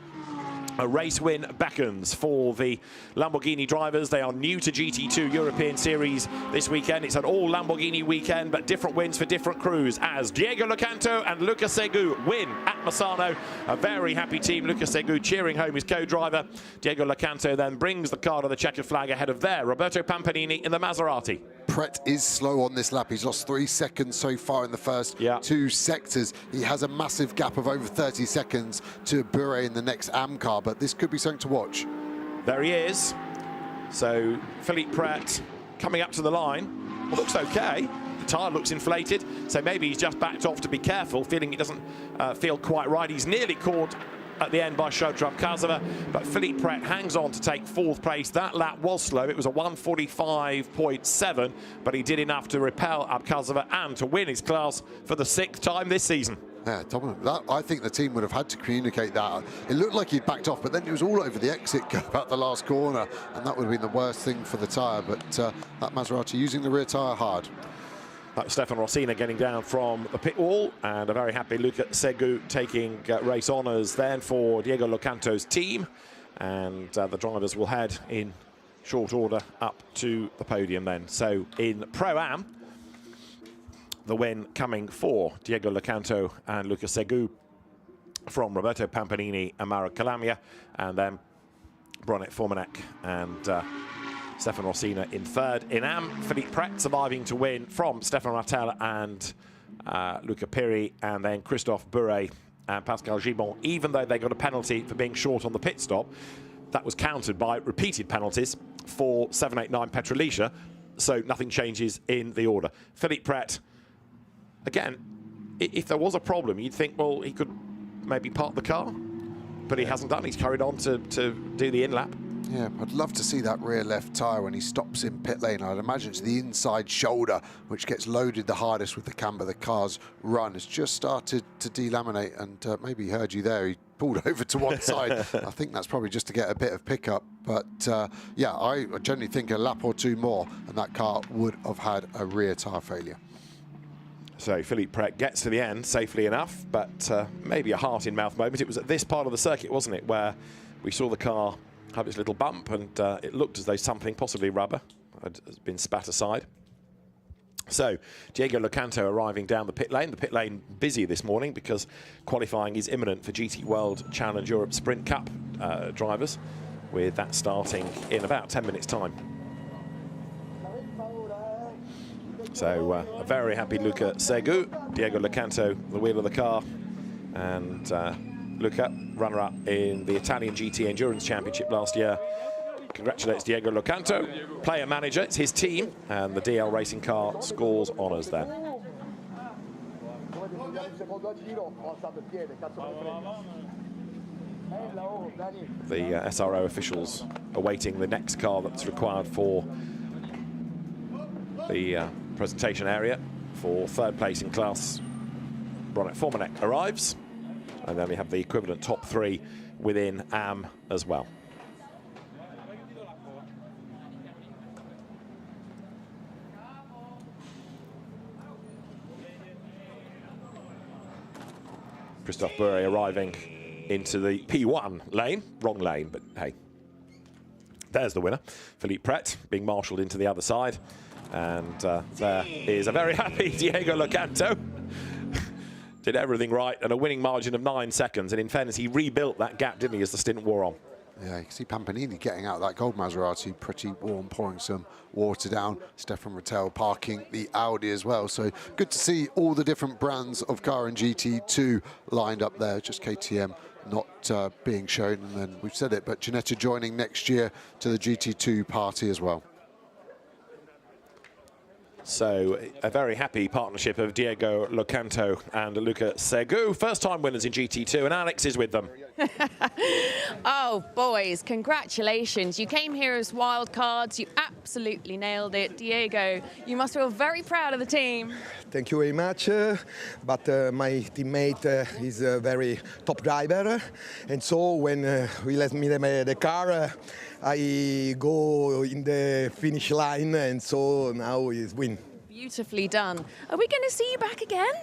A race win beckons for the Lamborghini drivers. They are new to GT2 European Series this weekend. It's an all Lamborghini weekend, but different wins for different crews as Diego Locanto and Lucas Segu win at Misano. A very happy team. Lucas Segu cheering home his co-driver. Diego Locanto then brings the car to the checkered flag ahead of there, Roberto Pampanini in the Maserati. Pret is slow on this lap. He's lost 3 seconds so far in the first 2 sectors. He has a massive gap of over 30 seconds to Bure in the next AM car, but this could be something to watch. There he is. So Philippe Pret coming up to the line. Well, looks okay. The tyre looks inflated, so maybe he's just backed off to be careful, feeling it doesn't feel quite right. He's nearly caught at the end by Showtruck Kazava, but Philippe Pret hangs on to take 4th place. That lap was slow. It was a 1:45.7, but he did enough to repel Abkazava and to win his class for the 6th time this season. Yeah, dominant. I think the team would have had to communicate that. It looked like he'd backed off, but then he was all over the exit curve at the last corner, and that would have been the worst thing for the tyre. But that Maserati using the rear tyre hard. That was Stefan Rossina getting down from the pit wall, and a very happy Luca Segu taking race honours then for Diego Locanto's team. And the drivers will head in short order up to the podium then. So in Pro-Am, the win coming for Diego Locanto and Luca Segu from Roberto Pampanini and Mauro Calamia, and then Bronek Formanek and Stefan Rossina in 3rd. In AM, Philippe Pret surviving to win from Stefan Rattel and Luca Piri, and then Christophe Bure and Pascal Gibon, even though they got a penalty for being short on the pit stop. That was countered by repeated penalties for 789 Petrolicia, so nothing changes in the order. Philippe Pret, again, if there was a problem, you'd think, well, he could maybe park the car, but he hasn't done. He's carried on to do the in-lap. Yeah, I'd love to see that rear left tyre when he stops in pit lane. I'd imagine it's the inside shoulder which gets loaded the hardest with the camber. The car's run has just started to delaminate, and maybe he heard you there. He pulled over to one side. I think that's probably just to get a bit of pickup. But yeah, I generally think a lap or 2 more and that car would have had a rear tyre failure. So Philippe Pret gets to the end safely enough, but maybe a heart-in-mouth moment. It was at this part of the circuit, wasn't it, where we saw the car have its little bump, and it looked as though something, possibly rubber, had been spat aside. So Diego Locanto arriving down the pit lane busy this morning because qualifying is imminent for GT World Challenge Europe Sprint Cup drivers, with that starting in about 10 minutes time. So a very happy Luca Segu, Diego Locanto the wheel of the car, and Luca, runner-up in the Italian GT Endurance Championship last year, congratulates Diego Locanto, player manager, it's his team, and the DL racing car scores honours then. The SRO officials awaiting the next car that's required for the presentation area for 3rd place in class. Bronek Formanek arrives, and then we have the equivalent top 3 within AM as well. Christophe Bure arriving into the P1 lane, wrong lane, but hey, there's the winner. Philippe Pret being marshalled into the other side, and there is a very happy Diego Locanto. Did everything right, and a winning margin of 9 seconds. And in fairness, he rebuilt that gap, didn't he, as the stint wore on? Yeah, you can see Pampanini getting out of that gold Maserati pretty warm, pouring some water down. Stefan Rattel parking the Audi as well. So good to see all the different brands of car in GT2 lined up there. Just KTM not being shown. And then we've said it, but Ginetta joining next year to the GT2 party as well. So a very happy partnership of Diego Locanto and Luca Segu. First-time winners in GT2, and Alex is with them. Oh, boys, congratulations. You came here as wild cards. You absolutely nailed it. Diego, you must feel very proud of the team. Thank you very much. But my teammate is a very top driver. And so when we let me the car, I go in the finish line. And so now is win. Beautifully done. Are we going to see you back again?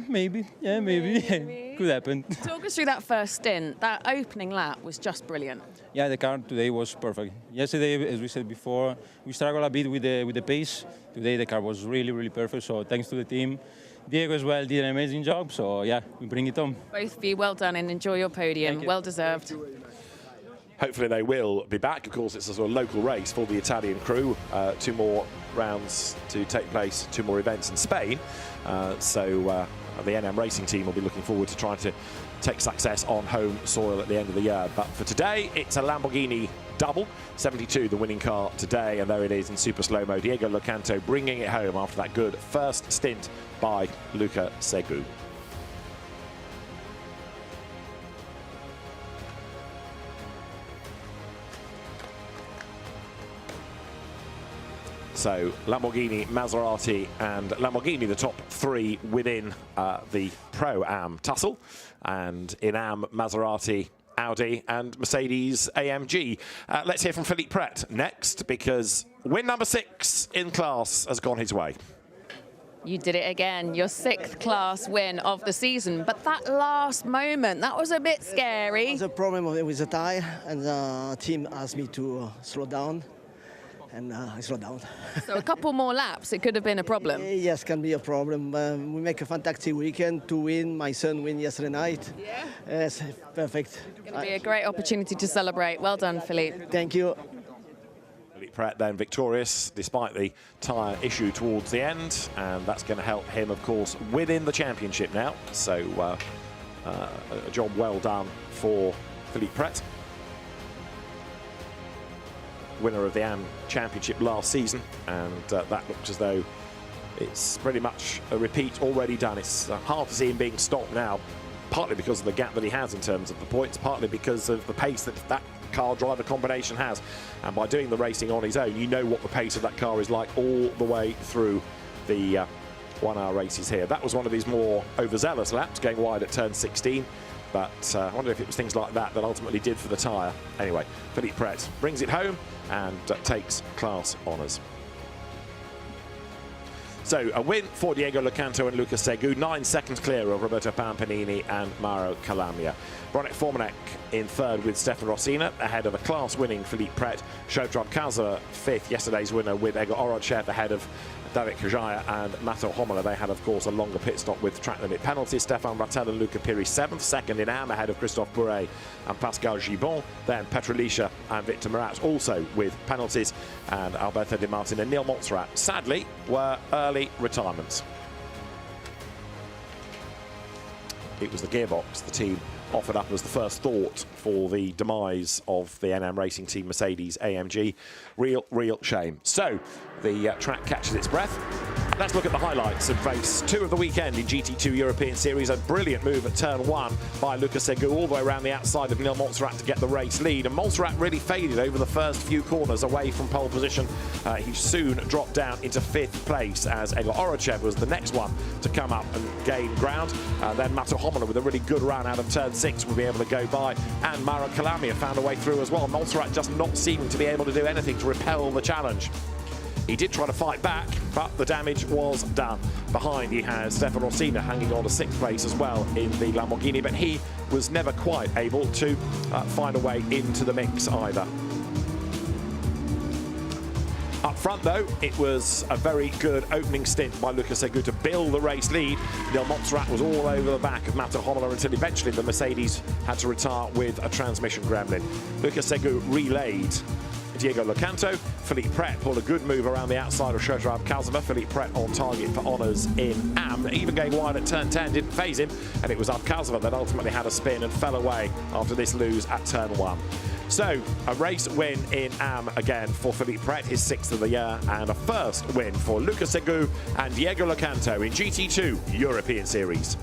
Maybe, yeah, maybe. Could happen. Talk us through that first stint. That opening lap was just brilliant. Yeah, the car today was perfect. Yesterday, as we said before, we struggled a bit with the pace. Today the car was really, really perfect. So thanks to the team. Diego as well did an amazing job. So yeah, we bring it on. Both of you, well done and enjoy your podium. Well deserved. Hopefully they will be back. Of course, it's a sort of local race for the Italian crew. 2 more rounds to take place, 2 more events in Spain. So the NM Racing team will be looking forward to trying to take success on home soil at the end of the year. But for today, it's a Lamborghini double. 72, the winning car today, and there it is in super slow-mo. Diego Locanto bringing it home after that good first stint by Luca Segu. So Lamborghini, Maserati and Lamborghini, the top 3 within the Pro-Am tussle. And in Am, Maserati, Audi and Mercedes AMG. Let's hear from Philippe Pret next, because win number 6 in class has gone his way. You did it again, your 6th class win of the season. But that last moment, that was a bit scary. There was a problem with the tire, and the team asked me to slow down. And I slowed down. So a couple more laps, it could have been a problem. Yes, can be a problem. We make a fantastic weekend to win. My son win yesterday night. Yeah. Yes, perfect. It's going to be a great opportunity to celebrate. Well done, Philippe. Thank you. Philippe Pret then victorious despite the tyre issue towards the end, and that's going to help him, of course, within the championship now. So a job well done for Philippe Pret. Winner of the AM Championship last season, and that looks as though it's pretty much a repeat already done. It's hard to see him being stopped now, partly because of the gap that he has in terms of the points, partly because of the pace that that car driver combination has. And by doing the racing on his own, you know what the pace of that car is like all the way through the 1 hour races here. That was one of his more overzealous laps, going wide at turn 16. But I wonder if it was things like that that ultimately did for the tyre. Anyway, Philippe Pret brings it home and takes class honours. So a win for Diego Locanto and Luca Segu, 9 seconds clear of Roberto Pampanini and Mauro Calamia. Bronek Formanek in 3rd with Stefan Rossina, ahead of a class-winning Philippe Pret. Shotram Kaza 5th, yesterday's winner with Egor Orodchev ahead of David Kajaya and Mato Homola. They had, of course, a longer pit stop with track limit penalties. Stefan Rattel and Luca Piri 7th, 2nd in Am, ahead of Christophe Bourret and Pascal Gibon. Then Petrolicia and Victor Murat also with penalties, and Alberto Di Martin and Neil Montserrat, sadly, were early retirements. It was the gearbox the team offered up as the first thought for the demise of the NM Racing Team Mercedes AMG. Real shame. So the track catches its breath. Let's look at the highlights of race 2 of the weekend in GT2 European Series. A brilliant move at turn 1 by Luca Segu all the way around the outside of Neil Montserrat to get the race lead. And Montserrat really faded over the first few corners away from pole position. He soon dropped down into 5th place as Egor Orodchev was the next one to come up and gain ground. Then Mato Homola with a really good run out of turn 6 will be able to go by. And Mauro Calamia found a way through as well. Montserrat just not seeming to be able to do anything to repel the challenge. He did try to fight back, but the damage was done. Behind he has Stefan Rossina hanging on to 6th place as well in the Lamborghini, but he was never quite able to find a way into the mix either. Up front, though, it was a very good opening stint by Luca Segu to build the race lead. Neil Montserrat was all over the back of Matta Homolo until eventually the Mercedes had to retire with a transmission gremlin. Luca Segu relayed Diego Locanto. Philippe Pret pulled a good move around the outside of Shodrab Kalsava. Philippe Pret on target for honours in AM. Even going wide at turn 10 didn't faze him, and it was Kalsava that ultimately had a spin and fell away after this lose at turn 1. So, a race win in AM again for Philippe Pret, his 6th of the year, and a first win for Luca Segu and Diego Locanto in GT2 European Series.